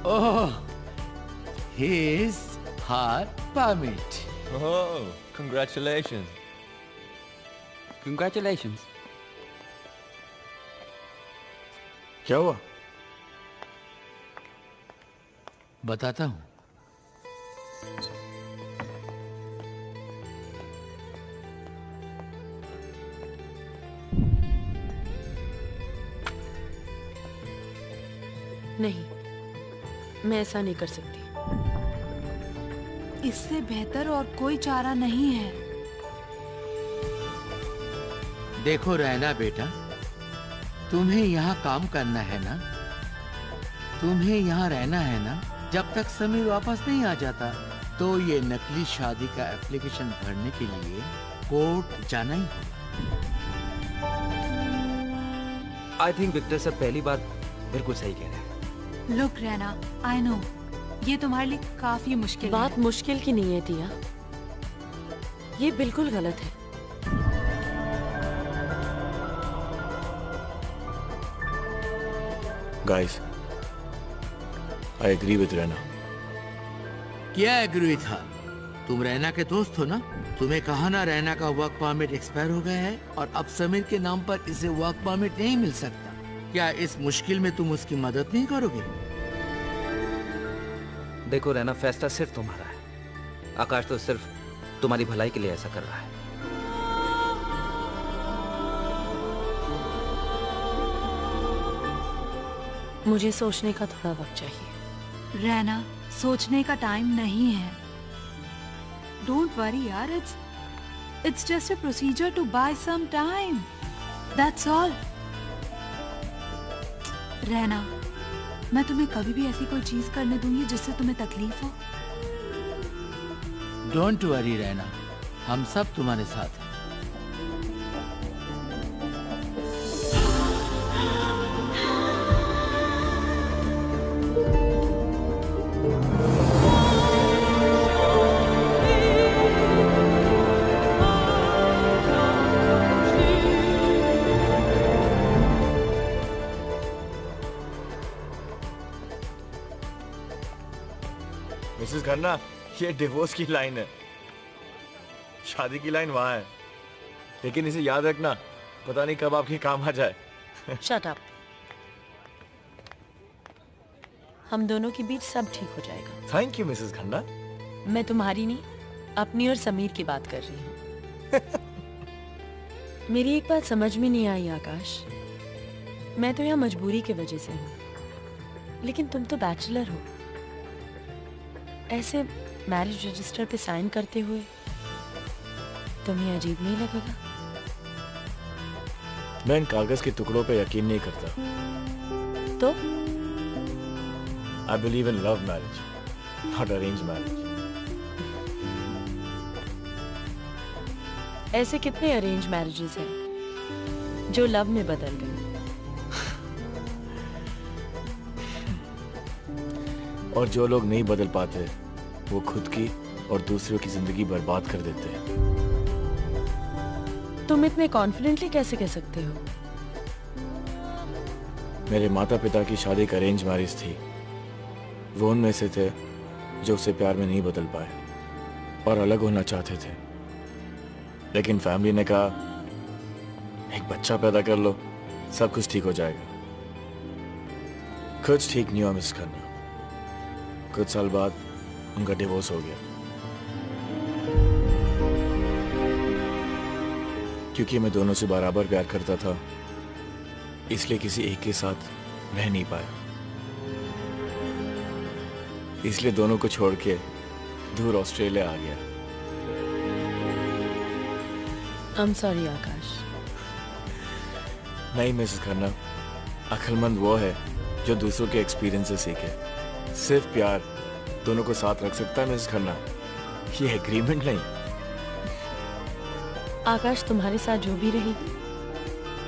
Oh, his her permit. Oh, congratulations. Congratulations. क्या हुआ? बताता हूँ। नहीं, मैं ऐसा नहीं कर सकती। इससे बेहतर और कोई चारा नहीं है। देखो रैना बेटा, तुम्हें यहाँ काम करना है ना, तुम्हें यहाँ रहना है ना। जब तक समीर वापस नहीं आ जाता तो ये नकली शादी का एप्लीकेशन भरने के लिए कोर्ट जाना ही होगा। आई थिंक विक्टर सर पहली बात बिल्कुल सही कह रहे हैं। लुक रैना, आई नो ये तुम्हारे लिए काफी मुश्किल बात है। मुश्किल की नहीं है टिया, ये बिल्कुल गलत है। Guys, I agree with Raina. क्या एग्री था? तुम रैना के दोस्त हो ना? तुम्हें कहा ना रैना का वर्क परमिट एक्सपायर हो गया है और अब समीर के नाम पर इसे वर्क परमिट नहीं मिल सकता। क्या इस मुश्किल में तुम उसकी मदद नहीं करोगे? देखो रहना, फैसला सिर्फ तुम्हारा है। आकाश तो सिर्फ तुम्हारी भलाई के लिए ऐसा कर रहा है। मुझे सोचने का थोड़ा वक्त चाहिए। रैना, सोचने का टाइम नहीं है। डोंट वरी यार, it's just a procedure to buy some time, that's all. Raina, मैं तुम्हें कभी भी ऐसी कोई चीज करने दूंगी जिससे तुम्हें तकलीफ हो। डोंट वरी रैना, हम सब तुम्हारे साथ हैं। मिसेस खन्ना, ये डिवोर्स की लाइन है, शादी की लाइन वहां है। लेकिन इसे याद रखना, पता नहीं कब आपके काम आ जाए। Shut up. हम दोनों के बीच सब ठीक हो जाएगा। Thank you Mrs Khanna. मैं तुम्हारी नहीं, अपनी और समीर की बात कर रही हूँ। मेरी एक बात समझ में नहीं आई आकाश। मैं तो यहाँ मजबूरी की वजह से हूँ, लेकिन तुम तो बैचलर हो। ऐसे मैरिज रजिस्टर पे साइन करते हुए तुम्हें अजीब नहीं लगेगा? मैं इन कागज के टुकड़ों पे यकीन नहीं करता। तो I believe in love marriage, not arrange marriage. ऐसे कितने अरेंज मैरिजेस हैं जो लव में बदल गए? और जो लोग नहीं बदल पाते वो खुद की और दूसरों की जिंदगी बर्बाद कर देते हैं। तुम इतने कॉन्फिडेंटली कैसे कह सकते हो? मेरे माता पिता की शादी एक अरेंज मैरिज थी। वो उनमें से थे जो उसे प्यार में नहीं बदल पाए और अलग होना चाहते थे, लेकिन फैमिली ने कहा एक बच्चा पैदा कर लो, सब कुछ ठीक हो जाएगा। कुछ ठीक नहीं हुआ मिस खन्ना। कुछ साल बाद उनका डिवोर्स हो गया, क्योंकि मैं दोनों से बराबर प्यार करता था, इसलिए किसी एक के साथ रह नहीं पाया। इसलिए दोनों को छोड़ के दूर ऑस्ट्रेलिया आ गया। I'm sorry आकाश। नहीं मिसेस खन्ना, अक्लमंद वो है जो दूसरों के एक्सपीरियंस से सीखे। सिर्फ प्यार दोनों को साथ रख सकता है मिसेस खन्ना, ये एग्रीमेंट नहीं। आकाश तुम्हारे साथ जो भी रहेगी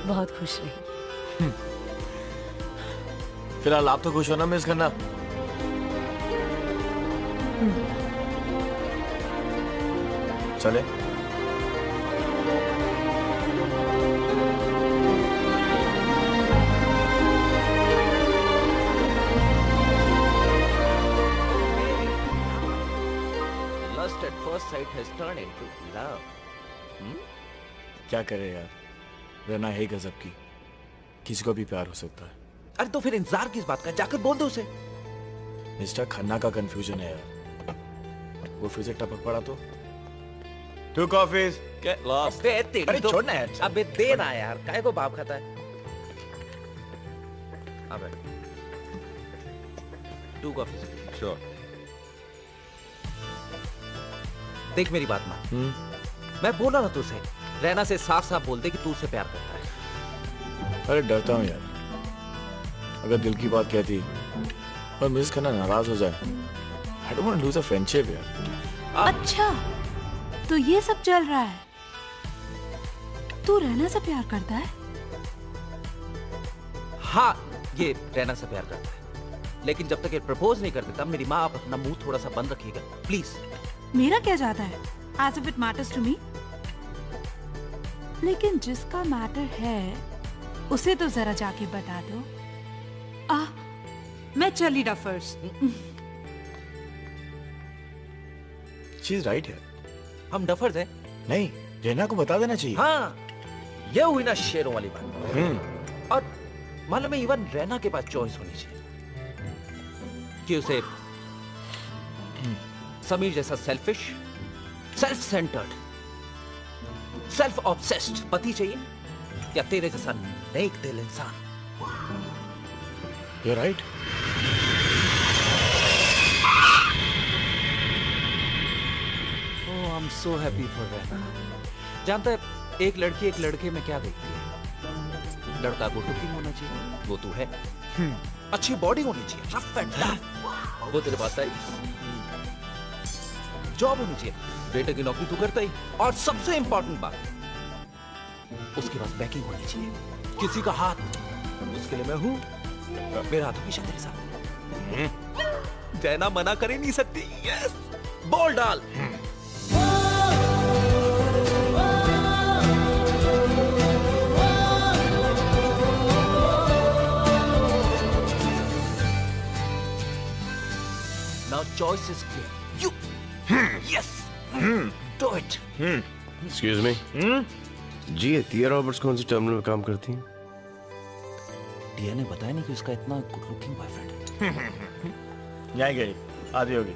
बहुत खुश रहेगी। फिलहाल आप तो खुश हो ना मिस खन्ना? चले। Lust at first sight has turned into love. क्या करे यार, रहना है गजब की, किसी को भी प्यार हो सकता है। अरे तो फिर इंतजार किस बात का, जाकर बोल दो उसे। मिस्टर खन्ना का कंफ्यूजन है यार, वो फिर से टपक पड़ा तो। 2 कॉफीज। Get lost. अरे छोड़ना यार। अबे दे ना यार, काहे को बाप खाता है। अबे 2 कॉफीज। Sure. देख मेरी बात मान। मैं बोला ना तुझसे, रहना से साफ साफ बोल दे कि तू उससे प्यार करता है। अरे डरता हूँ यार, अगर दिल की बात कहती और मिस खन्ना नाराज हो जाए। I don't want to lose a friendship यार। अच्छा, तो ये सब चल रहा है। तू रहना से प्यार करता है? हाँ, ये रहना से प्यार करता है, लेकिन जब तक ये प्रपोज नहीं कर देता, मेरी माँ आप अपना मुंह थोड़ा सा बंद रखिएगा प्लीज। मेरा क्या जाता है? As if it matters to me? लेकिन जिसका मैटर है उसे तो जरा जाके बता दो। मैं चली डफर्स। She's right है। हम डफर्स हैं? नहीं, रहना को बता देना चाहिए। हाँ, ये हुई ना शेरों वाली बात। और मालूम है, इवन रहना के पास चॉइस होनी चाहिए कि उसे समीर जैसा selfish, self centred, self obsessed पति चाहिए, या तेरे जैसा नेक दिल इंसान। You're right. Oh, I'm so happy for रहना। जानता है एक लड़की एक लड़के में क्या देखती है? लड़का गुड लुकिंग होना चाहिए, वो तू है। अच्छी बॉडी होनी चाहिए, रफ एंड टफ, वो तेरे पास है। जॉब होनी चाहिए, बेटे की नौकरी तू करता ही। और सबसे इंपॉर्टेंट बात, उसके पास बैकिंग होनी चाहिए, किसी का हाथ। उसके लिए मैं हूं, मेरा हाथ हमेशा तेरे साथ। जैना मना कर ही नहीं सकती। यस, बॉल डाल। Now choice is clear. You. Yes. Do it. Excuse me. जी तिया रॉबर्ट्स कौन सी टर्मिनल में काम करती हैं? टिया ने बताया नहीं कि उसका इतना गुड लुकिंग बॉयफ्रेंड है। यहाँ गई आधी होगी।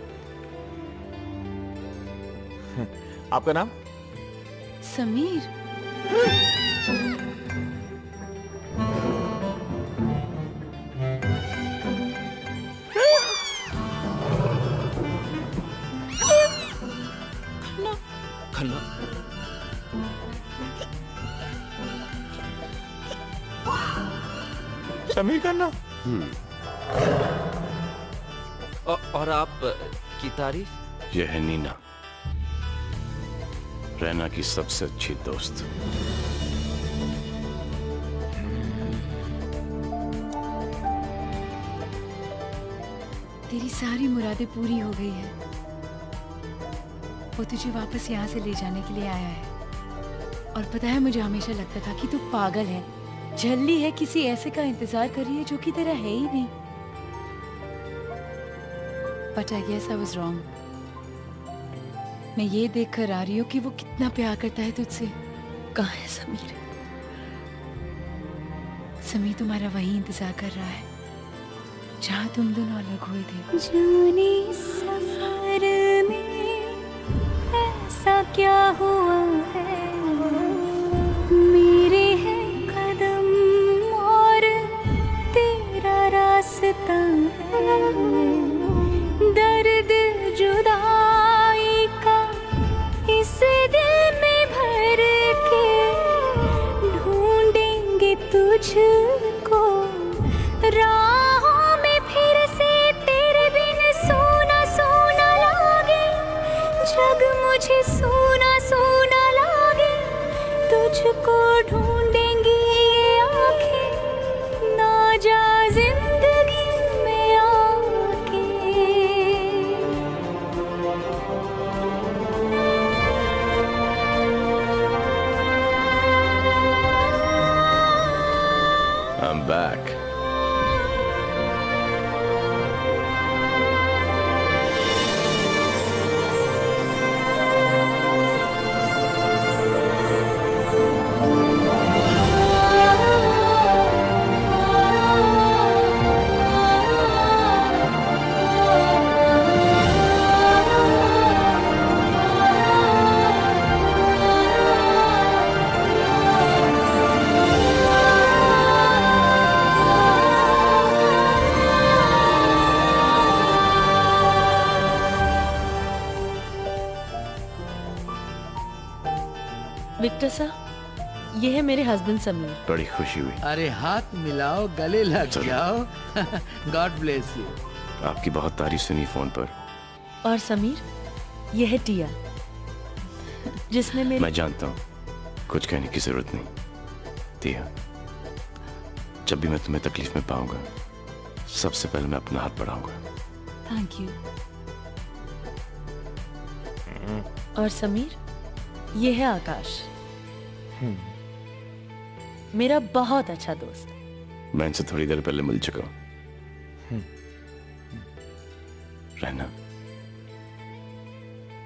आपका नाम? समीर। खन्ना। समीर खन्ना। और आप की तारीफ? यह है नीना, रैना की सबसे अच्छी दोस्त। तेरी सारी मुरादें पूरी हो गई है। वो तुझे वापस यहाँ से ले जाने के लिए आया है। और पता है, मुझे हमेशा लगता था कि तू पागल है, झल्ली है, किसी ऐसे का इंतजार कर रही है जो कि तेरा है ही नहीं। But I guess I was wrong. मैं ये देख कर आ रही हूँ कि वो कितना प्यार करता है तुझसे। कहाँ है समीर? समीर तुम्हारा वही इंतजार कर रहा है जहाँ तुम दोनों अलग हुए थे। जाने सफर में ऐसा क्या हुआ है, मेरे हैं कदम और तेरा रास्ता है। दर्द जुदाई का इस दिल में भर के ढूंढेंगे तुझको राहों में फिर से। तेरे बिन सोना सोना लागे, जग मुझे सोना सोना लागे। तुझको ढूंढेंगी ये आंखें, ना जा जिंदगी में आके। I'm back. विक्टर सर, ये है मेरे हस्बैंड समीर। बड़ी खुशी हुई। अरे हाथ मिलाओ, गले लग जाओ। God bless you. आपकी बहुत तारीफ सुनी फोन पर। और समीर, ये है टिया, जिसने मेरे। मैं जानता हूँ, कुछ कहने की जरूरत नहीं। टिया, जब भी मैं तुम्हें तकलीफ में पाऊंगा, सबसे पहले मैं अपना हाथ बढ़ाऊंगा। Thank you. और समीर, ये है आकाश, मेरा बहुत अच्छा दोस्त। मैं इनसे थोड़ी देर पहले मिल चुका हूं। रहना,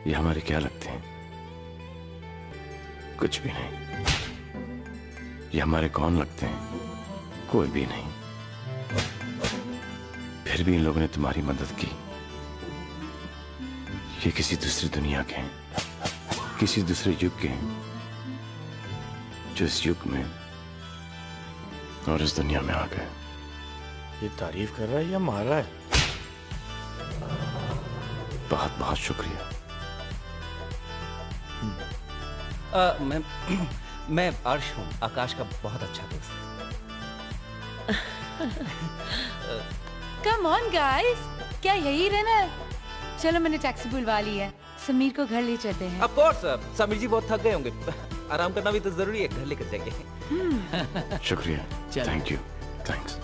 ये हमारे क्या लगते हैं? कुछ भी नहीं। ये हमारे कौन लगते हैं? कोई भी नहीं। फिर भी इन लोगों ने तुम्हारी मदद की। ये किसी दूसरी दुनिया के हैं, किसी दूसरे युग के हैं, जो इस युग में और इस दुनिया में आ गए। ये तारीफ कर रहा है या मार रहा है? बहुत बहुत शुक्रिया। मैं अर्श हूँ, आकाश का बहुत अच्छा दोस्त। कम ऑन गाइस, क्या यही रहना है? चलो मैंने टैक्सी बुलवा ली है, समीर को घर ले चलते हैं। ऑफ कोर्स, समीर जी बहुत थक गए होंगे, आराम करना भी तो जरूरी है, घर लेकर जाएंगे। शुक्रिया, थैंक यू, थैंक्स।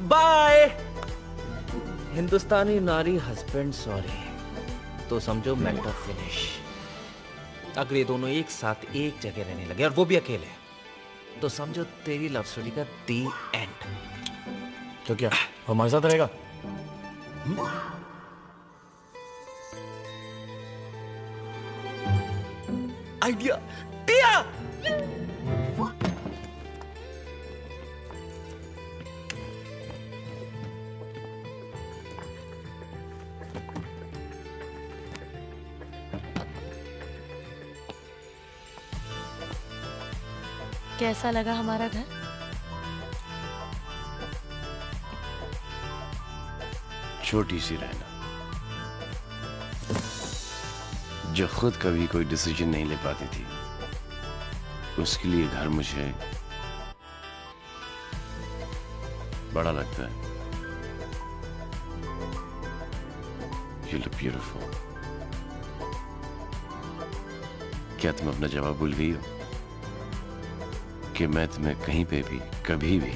बाय। हिंदुस्तानी नारी हस्बैंड सॉरी, तो समझो मैटर फिनिश। अगर ये दोनों एक साथ एक जगह रहने लगे और वो भी अकेले, तो समझो तेरी लव स्टोरी का दी एंड। तो क्या वो हमारे साथ रहेगा? आइडिया। टिया कैसा लगा हमारा घर? छोटी सी रहना, जो खुद कभी कोई डिसीजन नहीं ले पाती थी, उसके लिए घर मुझे बड़ा लगता है। You look beautiful. क्या तुम अपना जवाब भूल गई हो कि मैं तुम्हें कहीं पे भी कभी भी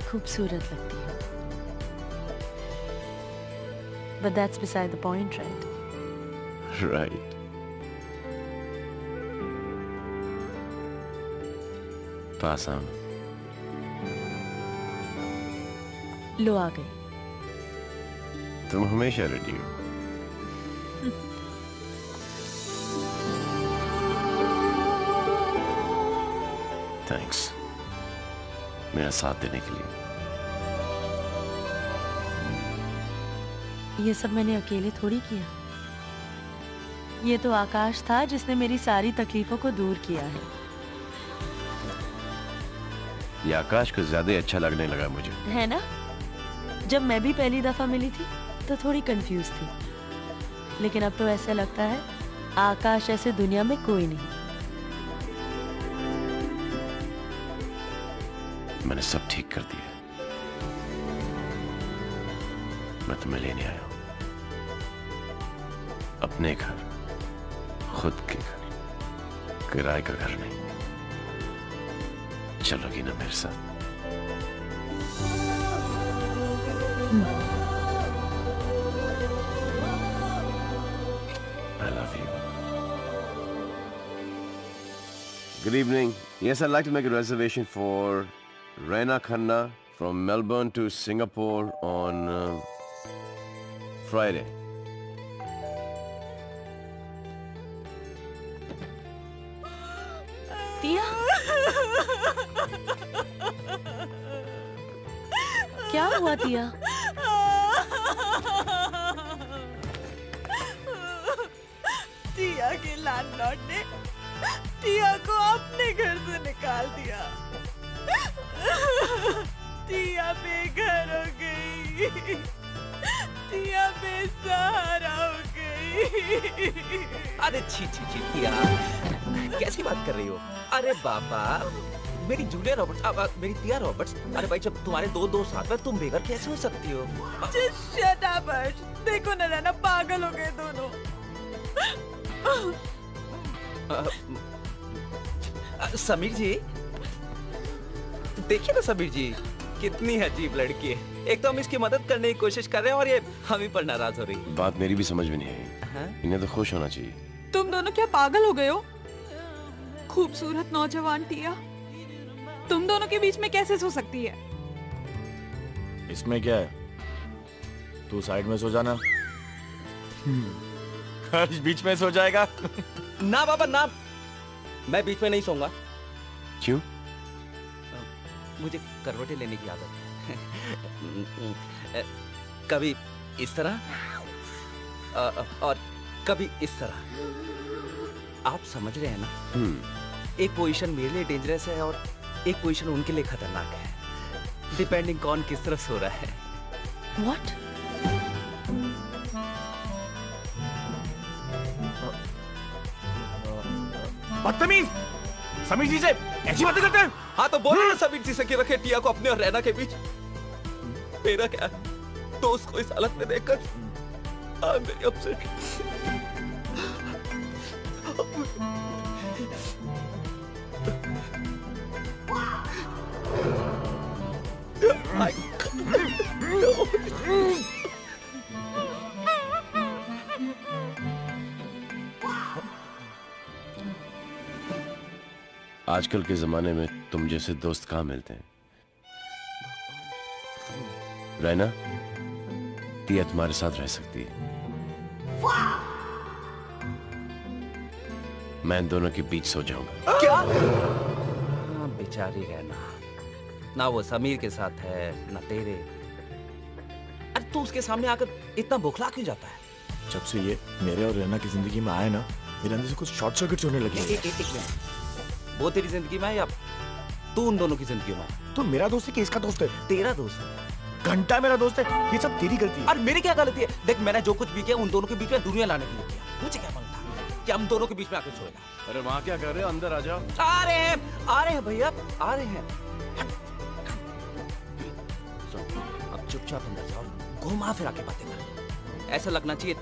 खूबसूरत लगती है। But that's beside the point, right? right? पास आओ। लो आ गई। तुम हमेशा रेडी हो। थैंक्स मेरा साथ देने के लिए। ये सब मैंने अकेले थोड़ी किया। ये तो आकाश था जिसने मेरी सारी तकलीफों को दूर किया है। ये आकाश को ज्यादा ही अच्छा लगने लगा मुझे, है ना? जब मैं भी पहली दफा मिली थी तो थोड़ी कंफ्यूज थी, लेकिन अब तो ऐसा लगता है आकाश ऐसे दुनिया में कोई नहीं। मैंने सब ठीक कर दिया। मैं तुम्हें लेने आया हूं, अपने घर, खुद के घर, किराए का घर नहीं। चलोगी ना मेरे साथ? I love you. Good evening. Yes, I'd like to make a reservation for Raina Khanna from Melbourne to Singapore on Friday. टिया, क्या हुआ टिया? टिया के लैंडलॉर्ड ने टिया को अपने घर से निकाल दिया। टिया बेघर हो गई, टिया बेसहारा हो गई। अरे छी छी छी टिया, कैसी बात कर रही हो? अरे बाबा, मेरी जूलिया रॉबर्ट्स, मेरी टिया रॉबर्ट्स। अरे भाई, जब तुम्हारे दो दोस्त साथ में, तुम बेघर कैसे हो सकती हो? Just shut up, अर्श। देखो ना रैना, पागल हो गए दोनों। समीर जी, देखिए ना समीर जी, कितनी अजीब लड़की है। एक तो हम इसकी मदद करने की कोशिश कर रहे हैं और ये हम ही पर नाराज हो रही है। बात मेरी भी समझ में नहीं आई। इन्हें तो खुश होना चाहिए। तुम दोनों क्या पागल हो गए हो? खूबसूरत नौजवान टिया तुम दोनों के बीच में कैसे सो सकती है? इसमें क्या है? तू साइड में सो जाना, हर्ष बीच में सो जाएगा। ना बाबा ना, मैं बीच में नहीं सोऊंगा। क्यों? मुझे करवटें लेने की आदत है। कभी इस तरह और कभी इस तरह। आप समझ रहे हैं ना? एक पोजीशन मेरे लिए डेंजरस है और एक पोजीशन उनके लिए खतरनाक है, डिपेंडिंग कौन किस तरफ सो रहा है। What? बदतमीज! समीर जी से ऐसी बातें करते हैं? हाँ तो बोलो ना समीर जी से कि रखे टिया को अपने और रैना के बीच। मेरा क्या दोस्त को इस हालत में देखकर मेरी अपसेट। आजकल के जमाने में तुम जैसे दोस्त कहाँ मिलते हैं? रैना, टिया तुम्हारे साथ रह सकती है। मैं इन दोनों के बीच सो जाऊंगा। क्या? बेचारी रहना, ना वो समीर के साथ है ना तेरे। अरे तू उसके सामने आकर इतना बौखला क्यों जाता है? जब से ये मेरे और रहना की जिंदगी में आया ना, मेरे अंदर से कुछ शॉर्ट सर्किट होने लगे। एक मिनट, वो तेरी जिंदगी में है या तू उन दोनों की जिंदगी में है? तो मेरा दोस्त है कि इसका दोस्त है? तेरा दोस्त है। घंटा मेरा दोस्त है, ये सब तेरी गलती है। अरे मेरी क्या गलती है? देख मैंने जो कुछ भी किया उन दोनों के बीच में दुनिया लाने के लिए किया। मुझे क्या मालूम था कि हम दोनों के बीच में आके सोएगा। अरे वहाँ क्या कर रहे हो? अंदर आ जाओ। आ रहे हैं भैया, आ रहे हैं। अब चुपचाप अंदर जाओ, घुमा फिरा के बातें कर। ऐसा लगना चाहिए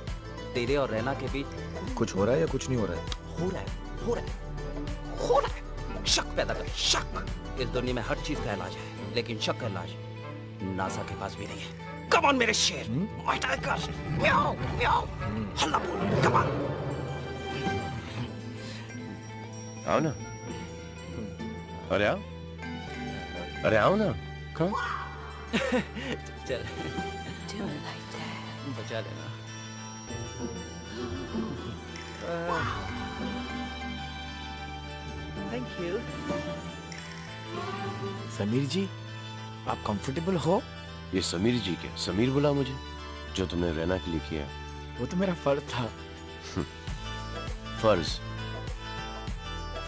तेरे और रैना के बीच कुछ हो रहा है या कुछ नहीं हो रहा है? हो रहा है। शक पैदा कर, शक। इस दुनिया में हर चीज का इलाज है, लेकिन शक का इलाज नासा के पास भी नहीं है। कम ऑन मेरे शेर, म्याऊ म्याऊ, हल्ला बोल, कम ऑन। आओ ना, अरे आओ, अरे आओ ना, कम। चल बचा लेना। Thank you. समीर जी, आप कंफर्टेबल हो? ये समीर जी के? समीर बोला मुझे, जो तुमने रहना के लिए किया। वो तो मेरा फर्ज था।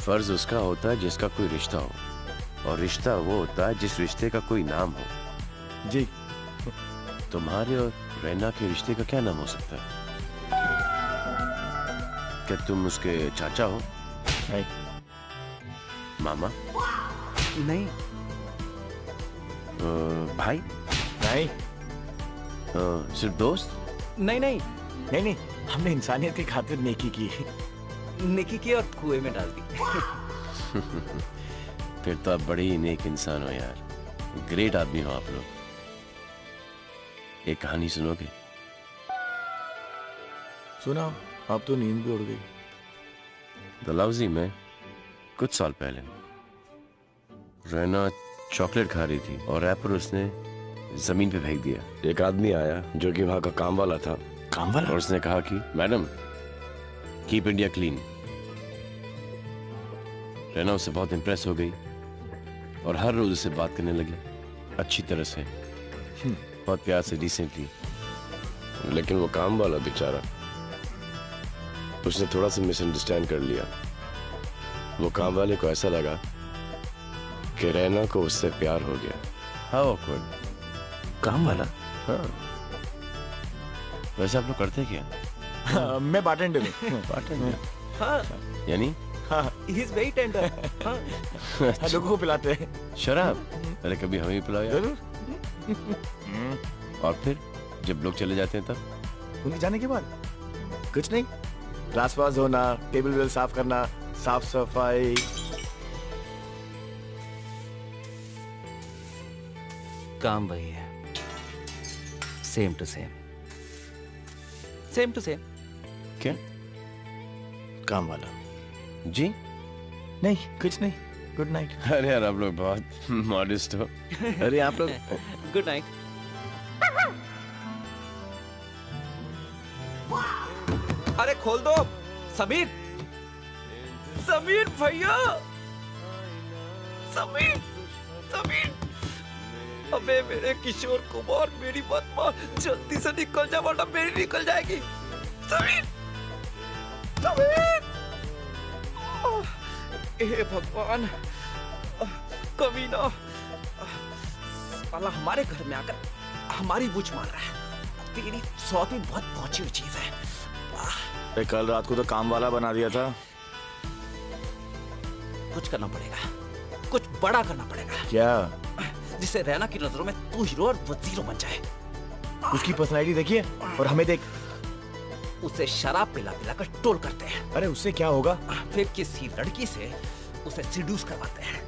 फर्ज उसका होता है जिसका कोई रिश्ता हो, और रिश्ता वो होता है जिस रिश्ते का कोई नाम हो। जी। तुम्हारे और रैना के रिश्ते का क्या नाम हो सकता है? क्या तुम उसके चाचा हो? नहीं। मामा? नहीं। भाई? नहीं। सिर्फ दोस्त? नहीं नहीं नहीं नहीं, हमने इंसानियत की खातिर नेकी की। नेकी की और कुएं में डाल दी। फिर तो आप बड़े ही नेक इंसान हो यार, ग्रेट आदमी हो आप लोग। एक कहानी सुनोगे? सुना, अब तो नींद भी उड़ गई। डलहौजी में कुछ साल पहले रैना चॉकलेट खा रही थी और रैपर उसने जमीन पे फेंक दिया। एक आदमी आया जो कि वहां का काम वाला था। काम वाला? और उसने कहा कि madam, keep India clean. Raina उससे बहुत इंप्रेस हो गई और हर रोज उससे बात करने लगी, अच्छी तरह से, बहुत प्यार से, डिसेंटली। लेकिन वो काम वाला बेचारा, उसने थोड़ा सा मिसअंडरस्टैंड कर लिया। वो काम वाले को ऐसा लगा कि रैना को उससे प्यार हो गया। हाँ ऑकवर्ड। काम वाला? हाँ। वैसे आप लोग करते क्या? हाँ, मैं बार्टेंडर हूँ। बार्टेंडर? हाँ। यानी? हाँ। He is very tender. हाँ। लोगों को पिलाते हैं। शराब? अरे कभी हमें भी पिलाओ यार। जरूर। और फिर जब लोग चले जाते हैं तब? उनके जाने के बाद कुछ नहीं, क्लास पास होना, टेबल वेल साफ करना, साफ सफाई। काम वही है, same to same, same to same. क्या? काम वाला? जी नहीं, कुछ नहीं। Good night. अरे यार आप लोग बहुत मॉडेस्ट हो। अरे आप लोग गुड नाइट। अरे खोल दो समीर, समीर भैया, समीर, समीर। अबे मेरे किशोर कुमार, मेरी बात मान, जल्दी से निकल जा वरना मेरी निकल जाएगी। समीर, समीर। हे भगवान, कमीना, साला हमारे घर में आकर हमारी बुझ मार रहा है। तेरी सौत में बहुत पहुंची हुई चीज है। अरे कल रात को तो काम वाला बना दिया था। कुछ करना पड़ेगा, कुछ बड़ा करना पड़ेगा। क्या? जिससे रैना की नजरों में तू हीरो और वो जीरो बन जाए। उसकी पर्सनैलिटी देखिए और हमें देख। उसे शराब पिला पिला कर टोल करते हैं। अरे उससे क्या होगा? फिर किसी लड़की से उसे सीड्यूस करवाते हैं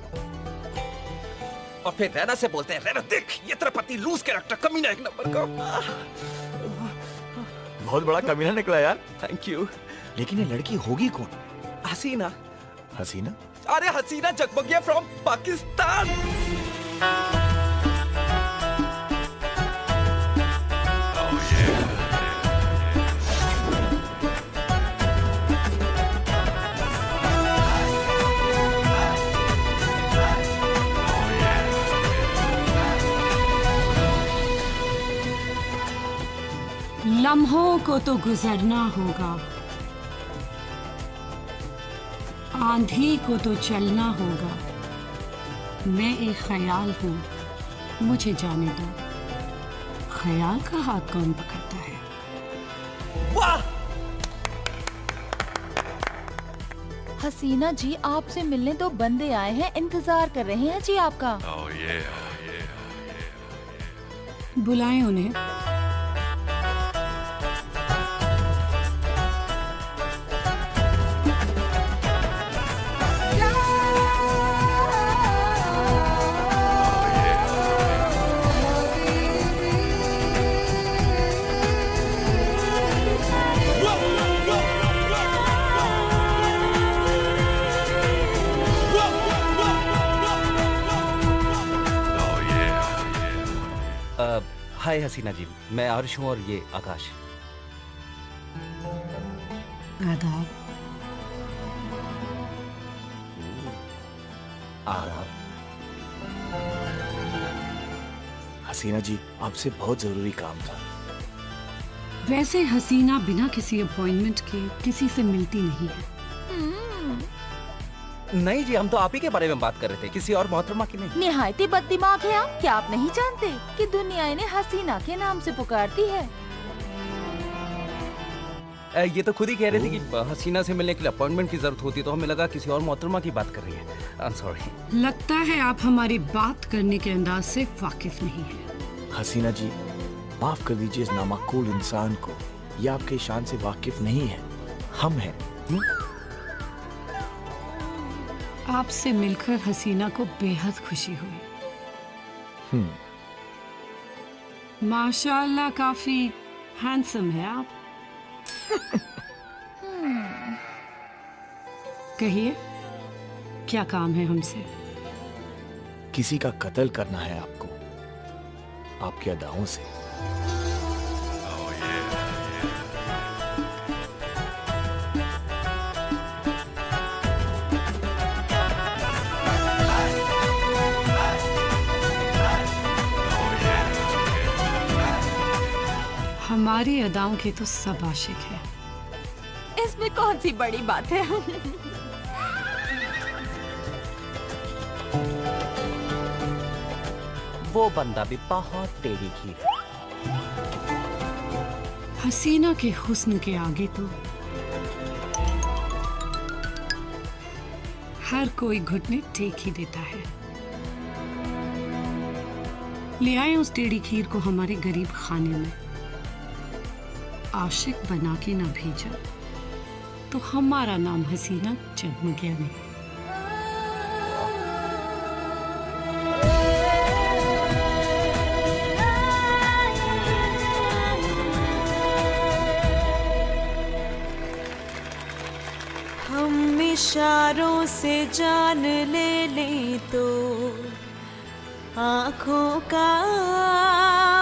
और फिर रैना से बोलते हैं, रैना देख ये तेरा पति लूज कैरेक्टर, कमीना एक नंबर का। बहुत बड़ा कमीना निकला यार। Thank you. लेकिन ये लड़की होगी कौन? हसीना। हसीना? अरे हसीना जगमगिया फ्रॉम पाकिस्तान। लम्हों को तो गुजरना होगा, आंधी को तो चलना होगा। मैं एक ख्याल हूँ, मुझे जाने दो, ख्याल का हाथ कौन पकड़ता है। वाह! हसीना जी, आपसे मिलने तो बंदे आए हैं, इंतजार कर रहे हैं जी आपका। बुलाएं उन्हें। हाय हसीना जी, मैं आरुष हूँ और ये आकाश। आदाब। आदाब। हसीना जी, आपसे बहुत जरूरी काम था। वैसे हसीना बिना किसी अपॉइंटमेंट के किसी से मिलती नहीं है। नहीं जी, हम तो आप ही के बारे में बात कर रहे थे, किसी और मोहतरमा की नहीं। निहायती बददिमाग है आप। क्या आप नहीं जानते कि दुनिया इन्हें हसीना के नाम से पुकारती है? ये तो खुद ही कह रहे थे कि हसीना से मिलने के लिए अपॉइंटमेंट की जरूरत होती, तो हमें लगा किसी और मोहतरमा की बात कर रही है। आई एम सॉरी। लगता है आप हमारी बात करने के अंदाज से वाकिफ नहीं है। हसीना जी, माफ कर दीजिए इस नामाकूल इंसान को, ये आपके शान से वाकिफ नहीं है, हम हैं। आपसे मिलकर हसीना को बेहद खुशी हुई। माशाअल्लाह, काफी हैंडसम है आप। कहिए, क्या काम है हमसे? किसी का कत्ल करना है आपको, आपकी अदाओं से। हमारी अदाओं के तो सब आशिक है। इसमें कौन सी बड़ी बात है? वो बंदा भी बहुत टेढ़ी खीर है। हसीना के हुस्न के आगे तो हर कोई घुटने टेक ही देता है। ले आए उस टेढ़ी खीर को हमारे गरीब खाने में। आशिक बना के ना भेजा तो हमारा नाम हसीना जन्म गया नहीं। हम इशारों से जान ले लें तो आँखों का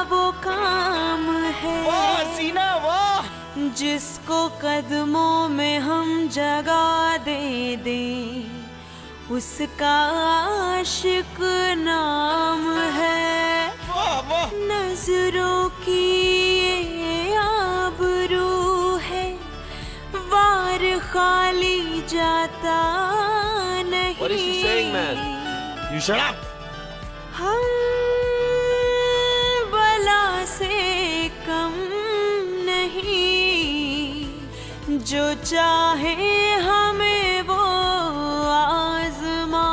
वो काम है। हसीना वाह! जिसको कदमों में हम जगह दे दें, उसका आशिक नाम है। नजरों की ये आबरू है, वार खाली जाता नहीं। What is she saying, man? You shut up! हम बला से कम नहीं, जो चाहे हमें वो आज़मा।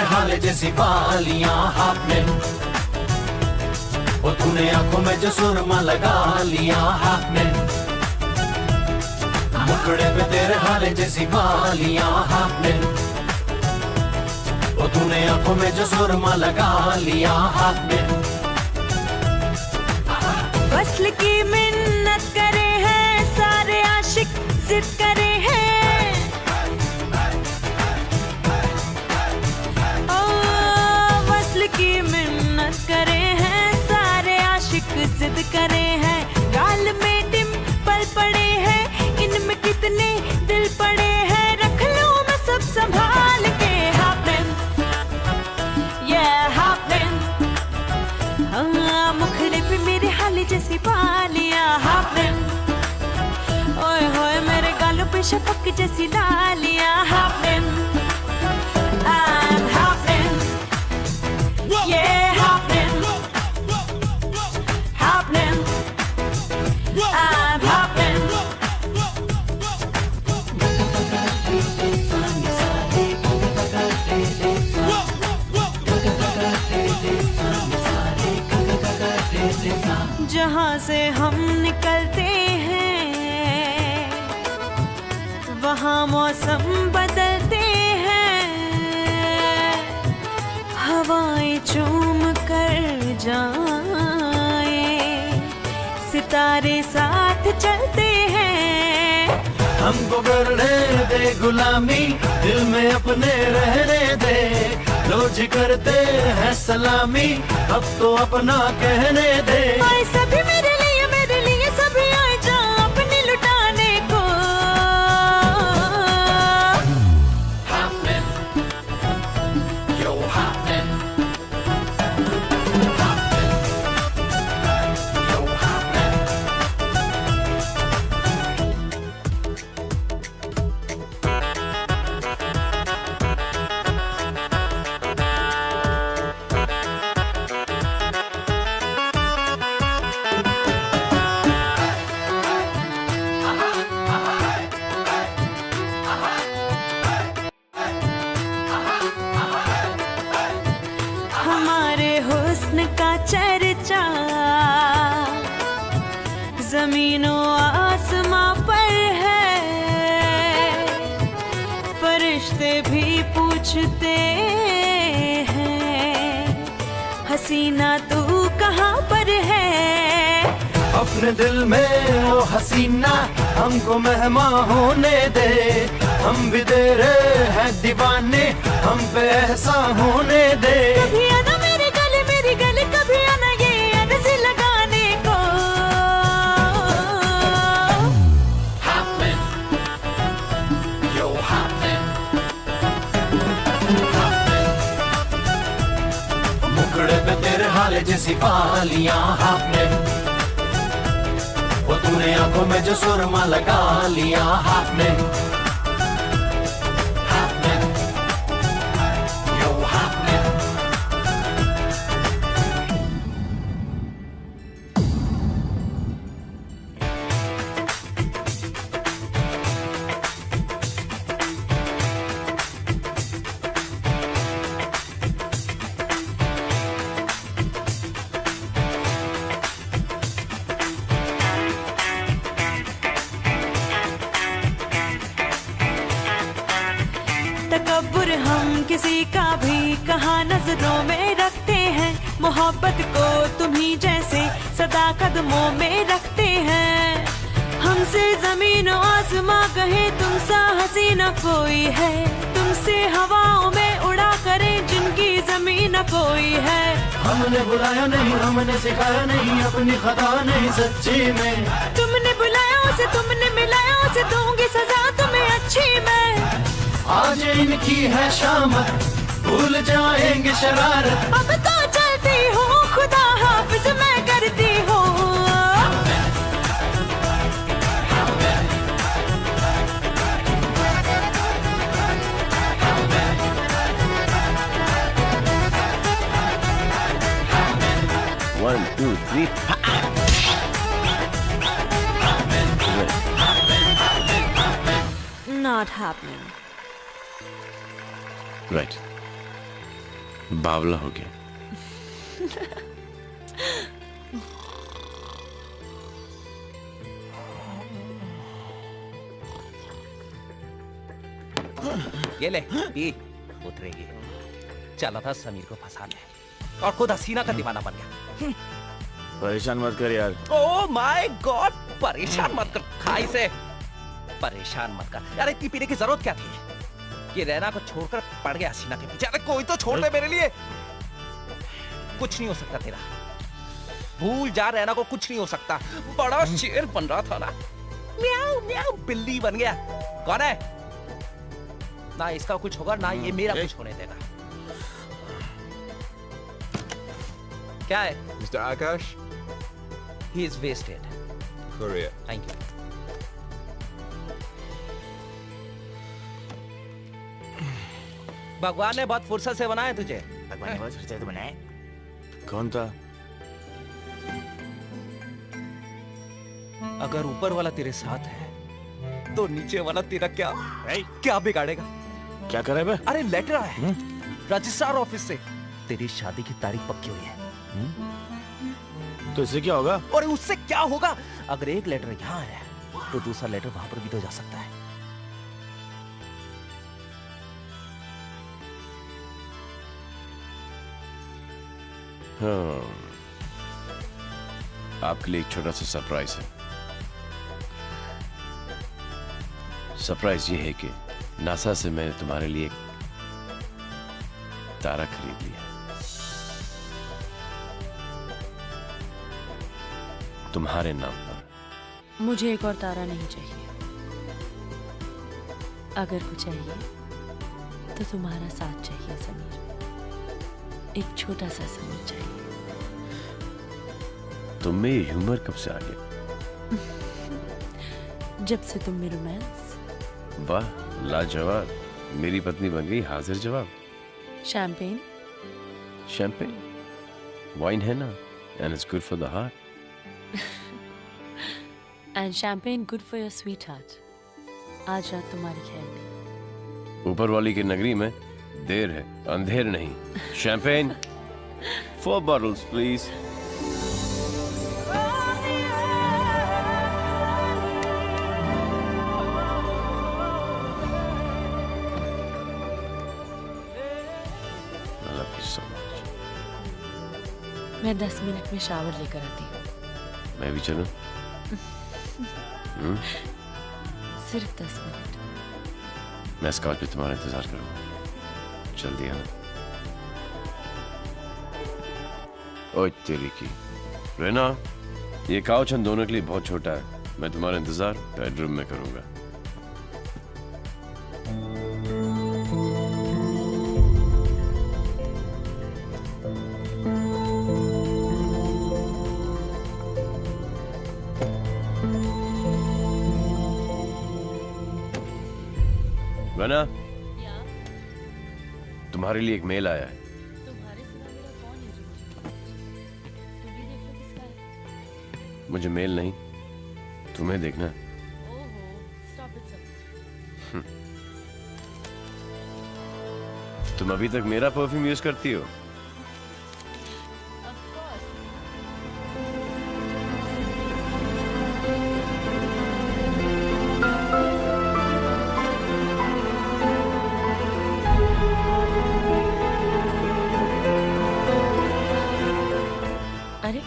हाल जैसी बालियां हाफने, वो तूने आंखों में जो सुरमा लगा लिया हाफने, मुखड़े पे तेरे हाल जैसी बालियां हाफने, वो तूने आंखों में जो सुरमा लगा लिया हाफने। वस्ल की मिन्नत करे हैं सारे आशिक, जिद करे हैं संभाल के happening, yeah happening, हाँ मुखड़े पे मेरे हाल जैसी बालियां happening, ओए होए मेरे गालों पे शफक जैसी लालियां happening, I'm happening, yeah happening, happening, I'm happening. जहाँ से हम निकलते हैं वहाँ मौसम बदलते हैं, हवाएं चूम कर जाए सितारे साथ चलते हैं। हमको करने दे गुलामी, दिल में अपने रहने दे, रोज करते हैं सलामी, अब तो अपना कहने दे। आए सभी मेरे लिए सभी आए जा अपने लुटाने को। Happening, yo happening, yo happening. हमारे हुस्न का चर्चा जमीनों आसमां पर है, फरिश्ते भी पूछते हैं हसीना तू कहाँ पर है। अपने दिल में वो हसीना हमको मेहमान होने दे, हम भी दे रहे हैं दीवाने, हम पे एहसान होने दे। कभी आना मेरे गले कभी आना ये अर्ज लगाने को। Happening, yo happening, मुखड़े पे तेरे हाल जैसी बालियां happening, वो तूने आंखों में जो सुरमा लगा लिया happening, happening, yo happening. तकब्बुर हम किसी का भी कहाँ नजरों में रखते हैं, मोहब्बत को तुम्ही जैसे सदा कदमों में रखते हैं। हमसे जमीन और आसमां कहे तुमसा हसीना कोई है, तुमसे हवाओं में उड़ा करे जिनकी जमीन कोई है। हमने बुलाया नहीं, हमने सिखाया नहीं, अपनी खता नहीं सच्ची में। तुमने बुलाया उसे, तुमने मिलाया उसे, दूंगी सजा तुम्हें अच्छी मैं। आज इनकी है शामत, भूल जाएंगे शरारत। अब तो चलती हूँ, खुदा हाफिज मैं करती हूँ। One, two, three. Not happening. Right, बावला हो गया। ये ले पी, उतरेगी। चला था समीर को फंसाने और खुद हसीना का दीवाना बन गया। परेशान मत कर यार। ओह माय गॉड, परेशान मत कर, खाई से परेशान मत कर यार। इतनी पीने की जरूरत क्या थी कि रैना को छोड़कर पड़ गया हसीना के पीछे। अरे कोई तो छोड़ दे मेरे लिए। कुछ नहीं हो सकता तेरा, भूल जा रैना को, कुछ नहीं हो सकता। बड़ा शेर बन रहा था ना, म्याऊ म्याऊ बिल्ली बन गया। कौन है? ना इसका कुछ होगा ना ये मेरा कुछ होने देगा। क्या है? Mr. Akash? He is wasted. Korea. Thank you. भगवान ने बहुत फुर्सत से बनाया तुझे। भगवान ने बहुत फुर्सत से बनाया। कौन था? अगर ऊपर वाला तेरे साथ है तो नीचे वाला तेरा क्या बिगाड़ेगा? क्या कर रहे हैं? अरे लेटर आया है रजिस्ट्रार ऑफिस से, तेरी शादी की तारीख पक्की हुई है। तो इससे क्या होगा? और उससे क्या होगा? अगर एक लेटर यहाँ आया तो दूसरा लेटर वहां पर भी तो जा सकता है। हाँ, आपके लिए एक छोटा सा सरप्राइज है। सरप्राइज ये है कि नासा से मैंने तुम्हारे लिए एक तारा खरीद लिया। तुम्हारे नाम पर। मुझे एक और तारा नहीं चाहिए। अगर कुछ चाहिए तो तुम्हारा साथ चाहिए समीर। एक छोटा सा समीर चाहिए। तुम में ये ह्यूमर कब से आ गया? जब से तुम में रोमांस। वाह, लाजवाब। मेरी पत्नी बन गई हाजिर जवाब। शैंपेन? शैंपेन वाइन है ना, and it's good for the heart. And champagne good for your sweetheart. आज रात तुम्हारी खैर में। ऊपर वाली की नगरी में देर है, अंधेर नहीं। Champagne 4 bottles please. I love you so much. मैं 10 मिनट में शावर लेकर आती हूँ। मैं भी चलूं? सिर्फ 10 मिनट। मैं स्कॉच पे तुम्हारा इंतजार करूंगा। जल्दी आना। ओए तेरी की रेना, ये काउच हम दोनों के लिए बहुत छोटा है। मैं तुम्हारा इंतजार बेडरूम में करूंगा। रेना, तुम्हारे लिए एक मेल आया है। तुम्हारे सिवा मेरा कौन है जो तुम भी देख लो किसका है। मुझे मेल नहीं, तुम्हें देखना। ओहो, स्टॉप इट सब। तुम अभी तक मेरा परफ्यूम यूज करती हो? अरे,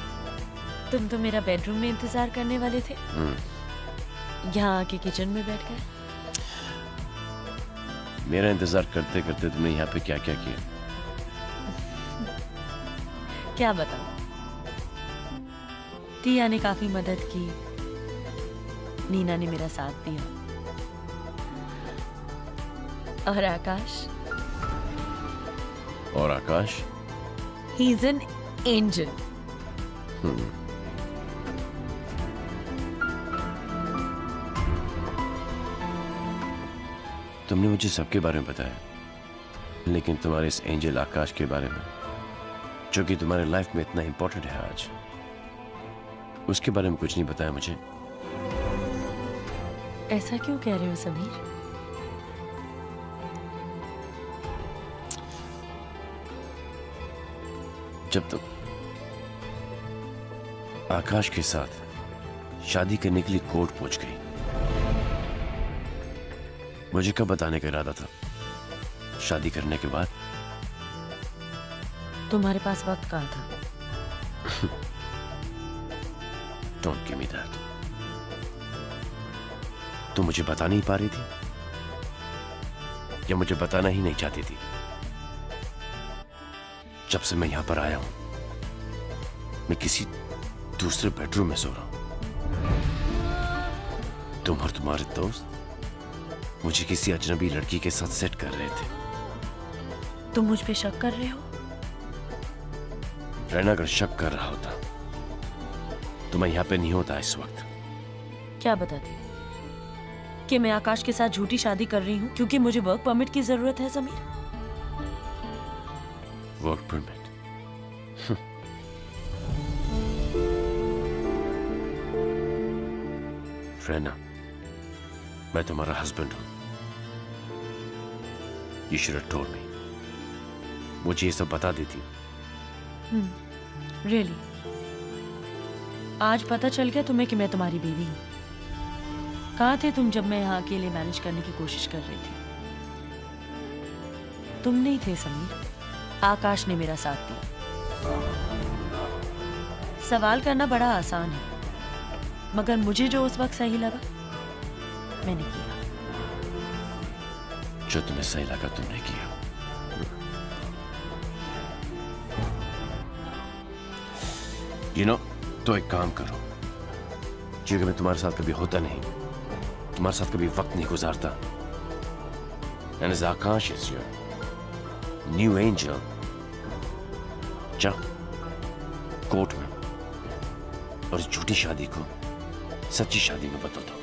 तुम तो मेरा बेडरूम में इंतजार करने वाले थे। यहाँ आके किचन में बैठ गए। मेरा इंतजार करते करते तुमने यहाँ पे क्या क्या किया? क्या बताऊं? टिया ने काफी मदद की, नीना ने मेरा साथ दिया, और आकाश। और Akash? He is an angel. तुमने मुझे सबके बारे में बताया, लेकिन तुम्हारे इस एंजल आकाश के बारे में, जो कि तुम्हारे लाइफ में इतना इंपॉर्टेंट है आज, उसके बारे में कुछ नहीं बताया मुझे। ऐसा क्यों कह रहे हो समीर? जब तुम आकाश के साथ शादी करने के लिए कोर्ट पहुंच गई, मुझे कब बताने का इरादा था? शादी करने के बाद? तुम्हारे पास वक्त कहाँ था? Don't give me that. तुम मुझे बता नहीं पा रही थी, या मुझे बताना ही नहीं चाहती थी? जब से मैं यहां पर आया हूं, मैं किसी दूसरे बेडरूम में सो रहा हूं। तुम और तुम्हारे दोस्त मुझे किसी अजनबी लड़की के साथ सेट कर रहे थे। तुम मुझ पे शक कर रहे हो? रैना अगर शक कर रहा होता तो मैं यहाँ पे नहीं होता इस वक्त। क्या बताती कि मैं आकाश के साथ झूठी शादी कर रही हूँ क्योंकि मुझे वर्क परमिट की जरूरत है? Sameer, work permit? रैना, मैं तुम्हारा हस्बैंड हूं। You should have told me. मुझे ये सब बता देती। really? आज पता चल गया तुम्हें कि मैं तुम्हारी बीवी हूँ। कहाँ थे तुम जब मैं यहाँ अकेले मैनेज करने की कोशिश कर रही थी? तुम नहीं थे समीर, आकाश ने मेरा साथ दिया। सवाल करना बड़ा आसान है, मगर मुझे जो उस वक्त सही लगा मैंने किया। जो तुम्हें सही लगा तुमने किया। You know, तो एक काम करो, क्योंकि मैं तुम्हारे साथ कभी होता नहीं, तुम्हारे साथ कभी वक्त नहीं गुजारता, and as Akash is your new angel, जाओ कोर्ट में और इस झूठी शादी को सच्ची शादी में बदल दो।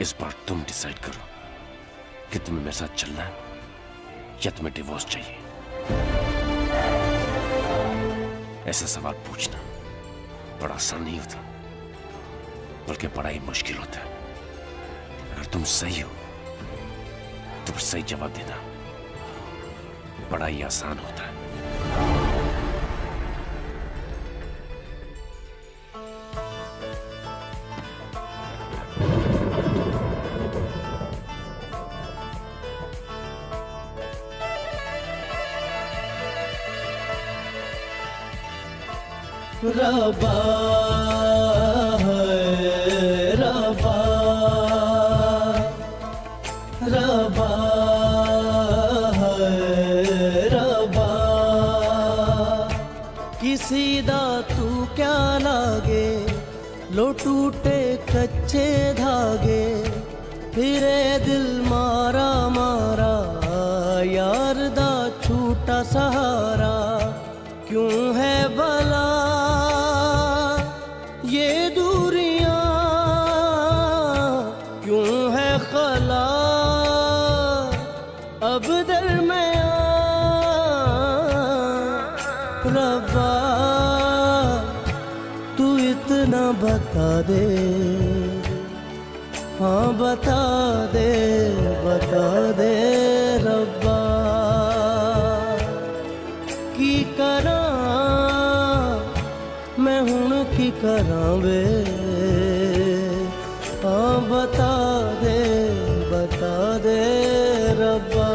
इस बार तुम डिसाइड करो कि तुम्हें मेरे साथ चलना है या तुम्हें डिवोर्स चाहिए। ऐसा सवाल पूछना बड़ा आसान नहीं होता, बल्कि बड़ा ही मुश्किल होता है। अगर तुम सही हो तो फिर सही जवाब देना बड़ा ही आसान होता है। रबा है रबा, रबा है रबा, किसी दा तू क्या लागे, लो टूटे कच्चे धागे, फिरे दिल मारा मारा, यार दा छूटा सहारा, क्यों है भला ये दूरियां, क्यों है खला अब दरमियां, रब्बा तू इतना बता दे, हाँ बता दे रब्बा, की करा मैं हुण की करा वे, हाँ बता दे रब्बा।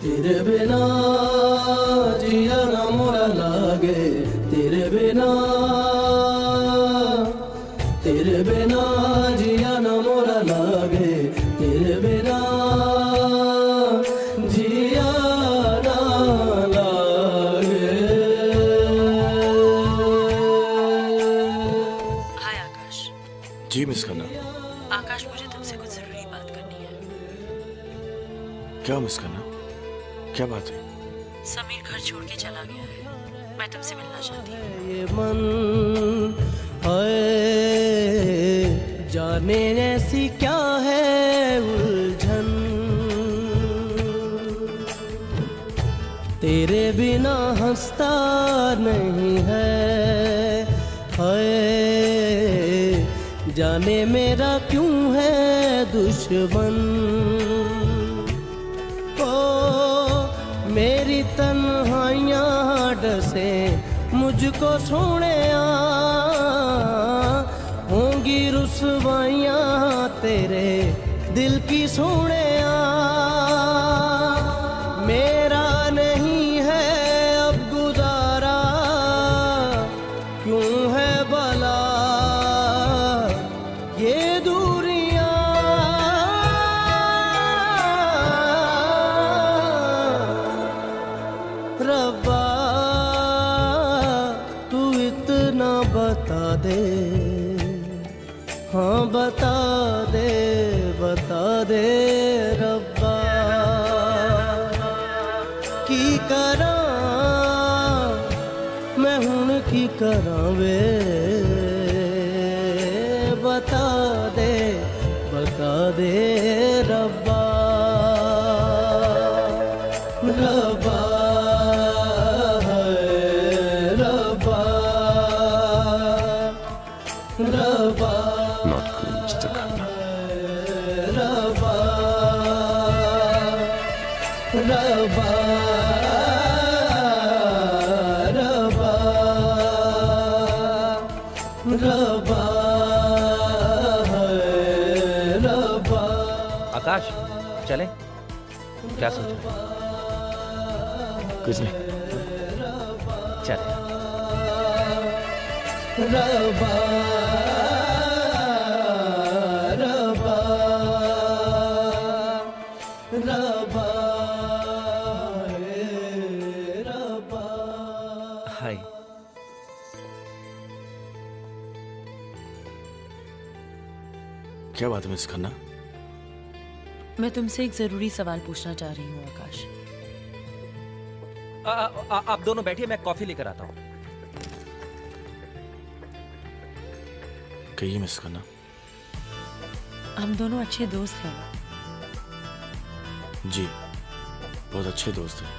तेरे बिना जिया ना मोरा लागे, तेरे बिना जिया ना मोरा लागे, तेरे बिना जिया ना लागे। हाय आकाश। जी मिस खन्ना। आकाश, मुझे तुमसे कुछ जरूरी बात करनी है। क्या मिस खन्ना, क्या बात है? समीर घर छोड़ के चला गया है, मैं तुमसे मिलना चाहती हूँ। ये मन है जाने ऐसी क्या है उलझन, तेरे बिना हंसता नहीं है, जाने मेरा क्यों है दुश्मन, मेरी तन्हाइयाँ डसे मुझको सोनिया, होंगी रुसवाइयाँ तेरे दिल की सोनिया, बता दे, हाँ बता दे रब्बा की करा मैं हुण की करा वे, बता दे रब्बा रब्बा रब्बा रब्बा Not cool, Mr. Khanna. रब्बा रब्बा रब्बा रब्बा रब्बा। आकाश चले, क्या सोच रहे हो? कुछ नहीं, चले। रब्बा रब्बा रब्बा रब्बा। हाय। क्या बात है मिस खन्ना? मैं तुमसे एक जरूरी सवाल पूछना चाह रही हूँ आकाश। आप दोनों बैठिए, मैं कॉफी लेकर आता हूँ। कहिए मिस खन्ना। हम दोनों अच्छे दोस्त हैं। जी, बहुत अच्छे दोस्त हैं।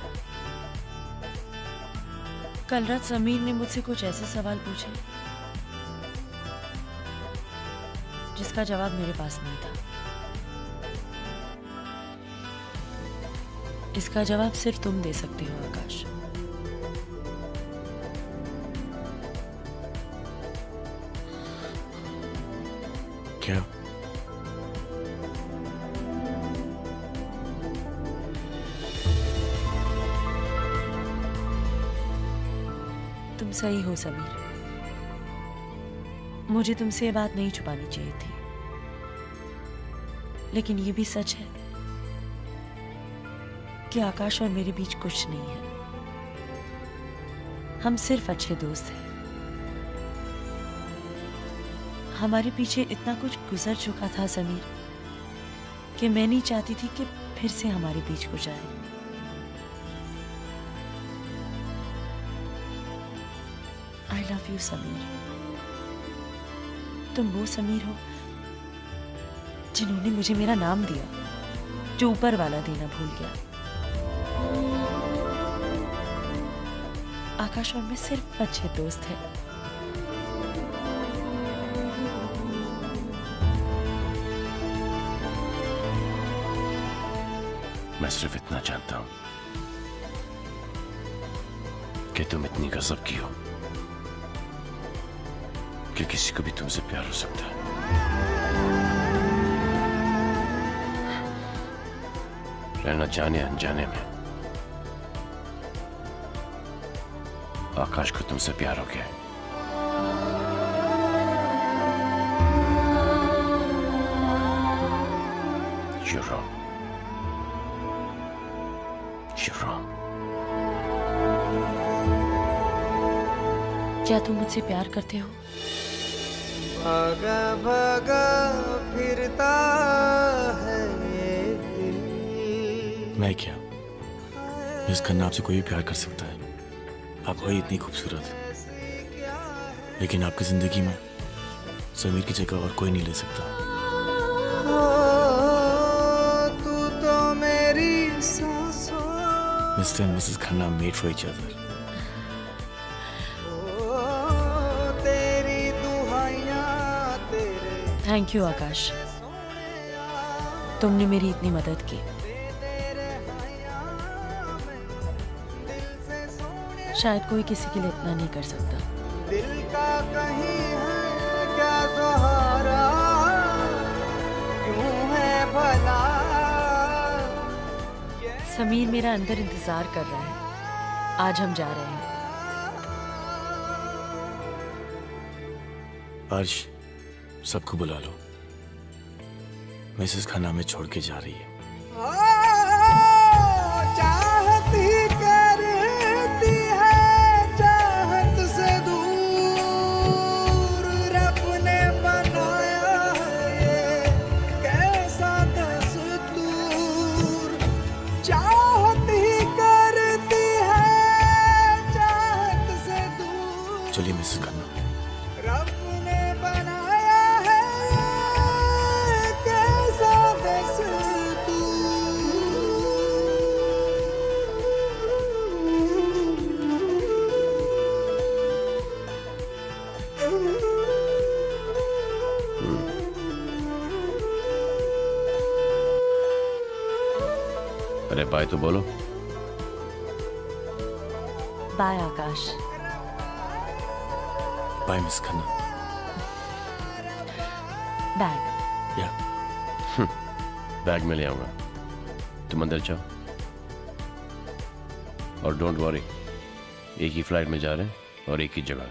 कल रात समीर ने मुझसे कुछ ऐसे सवाल पूछे जिसका जवाब मेरे पास नहीं था। इसका जवाब सिर्फ तुम दे सकते हो आकाश। क्या? तुम सही हो समीर, मुझे तुमसे ये बात नहीं छुपानी चाहिए थी, लेकिन ये भी सच है कि आकाश और मेरे बीच कुछ नहीं है। हम सिर्फ अच्छे दोस्त हैं। हमारे पीछे इतना कुछ गुजर चुका था समीर कि मैं नहीं चाहती थी कि फिर से हमारे बीच कुछ आए। I love you Sameer. तुम वो समीर हो जिन्होंने मुझे मेरा नाम दिया जो ऊपर वाला देना भूल गया। आकाश और मैं सिर्फ अच्छे दोस्त हैं। मैं सिर्फ इतना जानता हूं कि तुम इतनी गजब की हो कि किसी को भी तुमसे प्यार हो सकता है। रहना जाने अनजाने में आकाश को तुमसे प्यार हो गया है। You're wrong. You're wrong. क्या तुम मुझसे प्यार करते हो? भागा भागा फिरता है ये दिल। मैं क्या? मिस खन्ना आपसे कोई भी प्यार कर सकता है। आप वही इतनी खूबसूरत है, लेकिन आपकी जिंदगी में समीर की जगह और कोई नहीं ले सकता। तू तो मेरी सांसों। Mr. and Mrs. Khanna made for each other. तेरी दुहाइयां तेरे। थैंक यू आकाश, तुमने मेरी इतनी मदद की। शायद कोई किसी के लिए इतना नहीं कर सकता। दिल का कहीं है क्या सहारा, क्यों है भला। समीर मेरा अंदर इंतजार कर रहा है। आज हम जा रहे हैं। आज सबको बुला लो, मिसेस खन्ना में छोड़ के जा रही है। चाहत ही करती है चाहत से दूर, चलिए मिसेस खन्ना। रब ने बनाया है कैसा अरे बाय तो बोलो। Bye Akash. Bye Miss Khanna. Bag. या बैग में ले आऊंगा, तुम अंदर जाओ। और डोंट वरी, एक ही फ्लाइट में जा रहे हैं और एक ही जगह।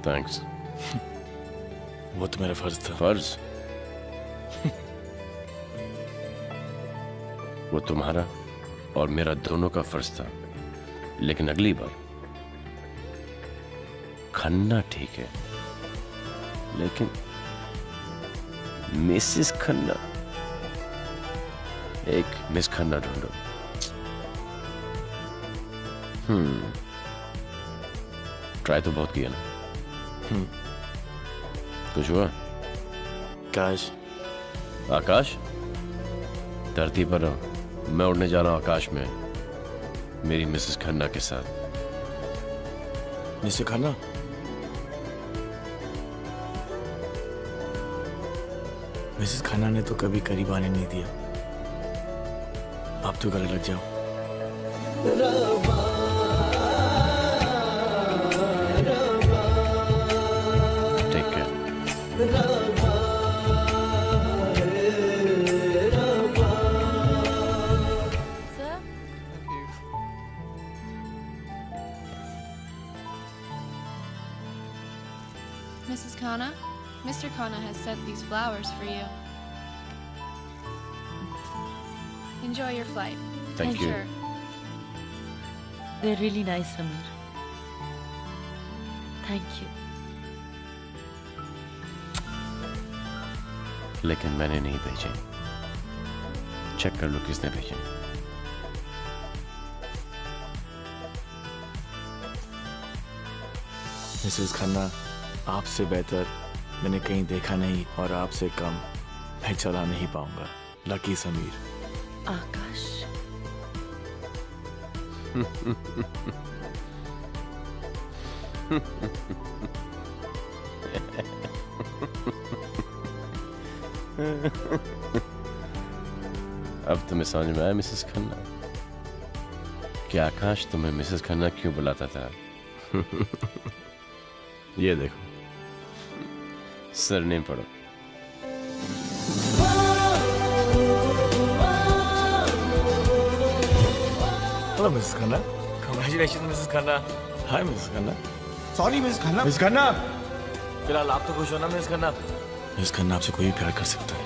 थैंक्स। वो तो मेरा फर्ज था। फर्ज? वो तुम्हारा और मेरा दोनों का फर्ज था, लेकिन अगली बार खन्ना ठीक है, लेकिन मिसेस खन्ना, एक मिस खन्ना ढूंढो। ट्राई तो बहुत किया ना। कुछ हुआ? आकाश। आकाश? धरती पर रहो, मैं उड़ने जा रहा हूं आकाश में मेरी मिसेस खन्ना के साथ। मिसेस खन्ना? मिसेस खन्ना ने तो कभी करीब आने नहीं दिया। आप तो गले लग जाओ। Take care. Mrs. Khanna, Mr. Khanna has sent these flowers for you. Enjoy your flight. Thank you. Sure. They're really nice, Samir. Thank you. लेकिन मैंने नहीं भेजे। चेक कर लो किसने भेजे। मिसेस खन्ना, आपसे बेहतर मैंने कहीं देखा नहीं और आपसे कम मैं चला नहीं पाऊंगा। लकी समीर। आकाश। अब तुम्हें समझ में आया मिसेस खन्ना कि आकाश तुम्हें मिसेस खन्ना क्यों बुलाता था? ये देखो, सरनेम पढ़ो। Hello Mrs Khanna. Congratulation Mrs Khanna. Hi Mrs Khanna. Sorry Miss Khanna. Mrs Khanna, फिलहाल आप तो खुश हो ना मिसेस खन्ना? मिसेस खन्ना, आपसे कोई भी प्यार कर सकता है।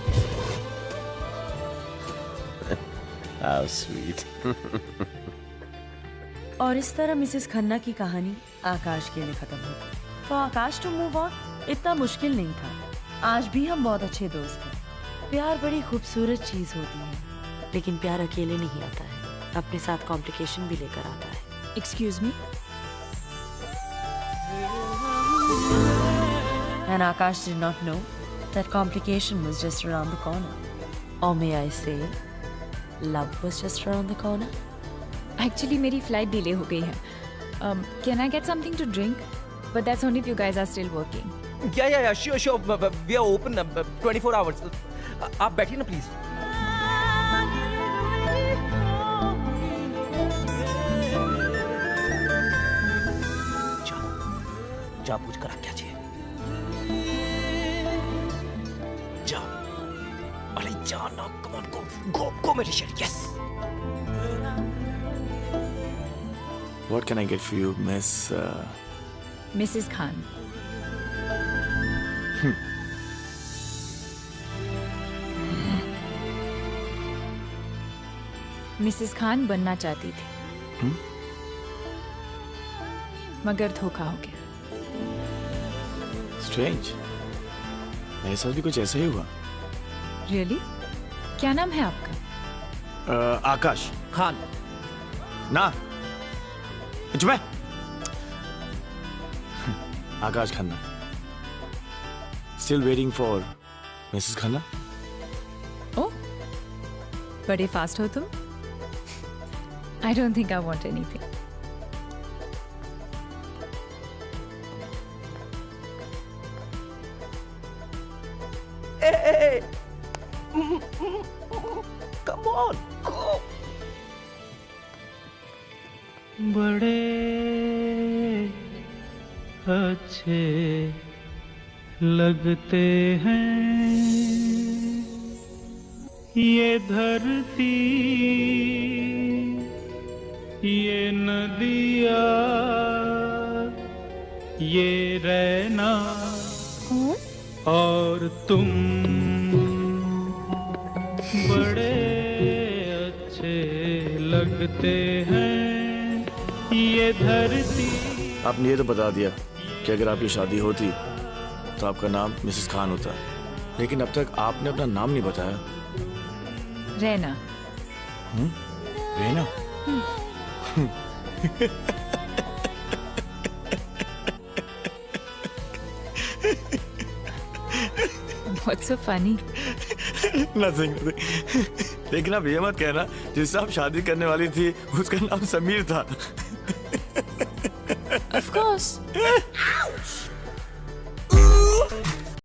How sweet. और इस तरह मिसेस खन्ना की कहानी आकाश के लिए खत्म हो गई। तो आकाश टू मूव ऑन इतना मुश्किल नहीं था। आज भी हम बहुत अच्छे दोस्त हैं। प्यार बड़ी खूबसूरत चीज होती है, लेकिन प्यार अकेले नहीं आता है, अपने साथ कॉम्प्लिकेशन भी लेकर आता है। Excuse me. And Akash did not know that complication was just around the corner. Or may I say, love was just around the corner? Actually मेरी फ्लाइट डिले हो गई है। Can I get something to drink? But that's only if you guys are still working. Yeah sure we are open 24 hours. आप बैठिए ना please. जा पूछ कर क्या चाहिए। जा, अरे जा ना, कम ऑन गो मेरे शेर। Yes. What can I get for you, Miss? Mrs Khan. Mrs Khan बनना चाहती थी, मगर धोखा हो गया। स्ट्रेंज, मेरे साथ भी कुछ ऐसा ही हुआ। रियली? क्या नाम है आपका? आकाश खान। ना, चुप है। आकाश Khanna. Still waiting for Mrs. Khanna. ओह, बड़े फास्ट हो तुम। I don't think I want anything. Hey! Come on, go! बड़े अच्छे लगते हैं ये धरती, ये नदिया, ये रहना और तुम बड़े अच्छे लगते हैं ये धरती। आपने ये तो बता दिया कि अगर आपकी शादी होती तो आपका नाम मिसेस खान होता, लेकिन अब तक आपने अपना नाम नहीं बताया। Raina. Raina? What's so funny? Nothing. लेकिन आप ये मत कहना जिससे आप शादी करने वाली थी उसका नाम समीर था। Of course.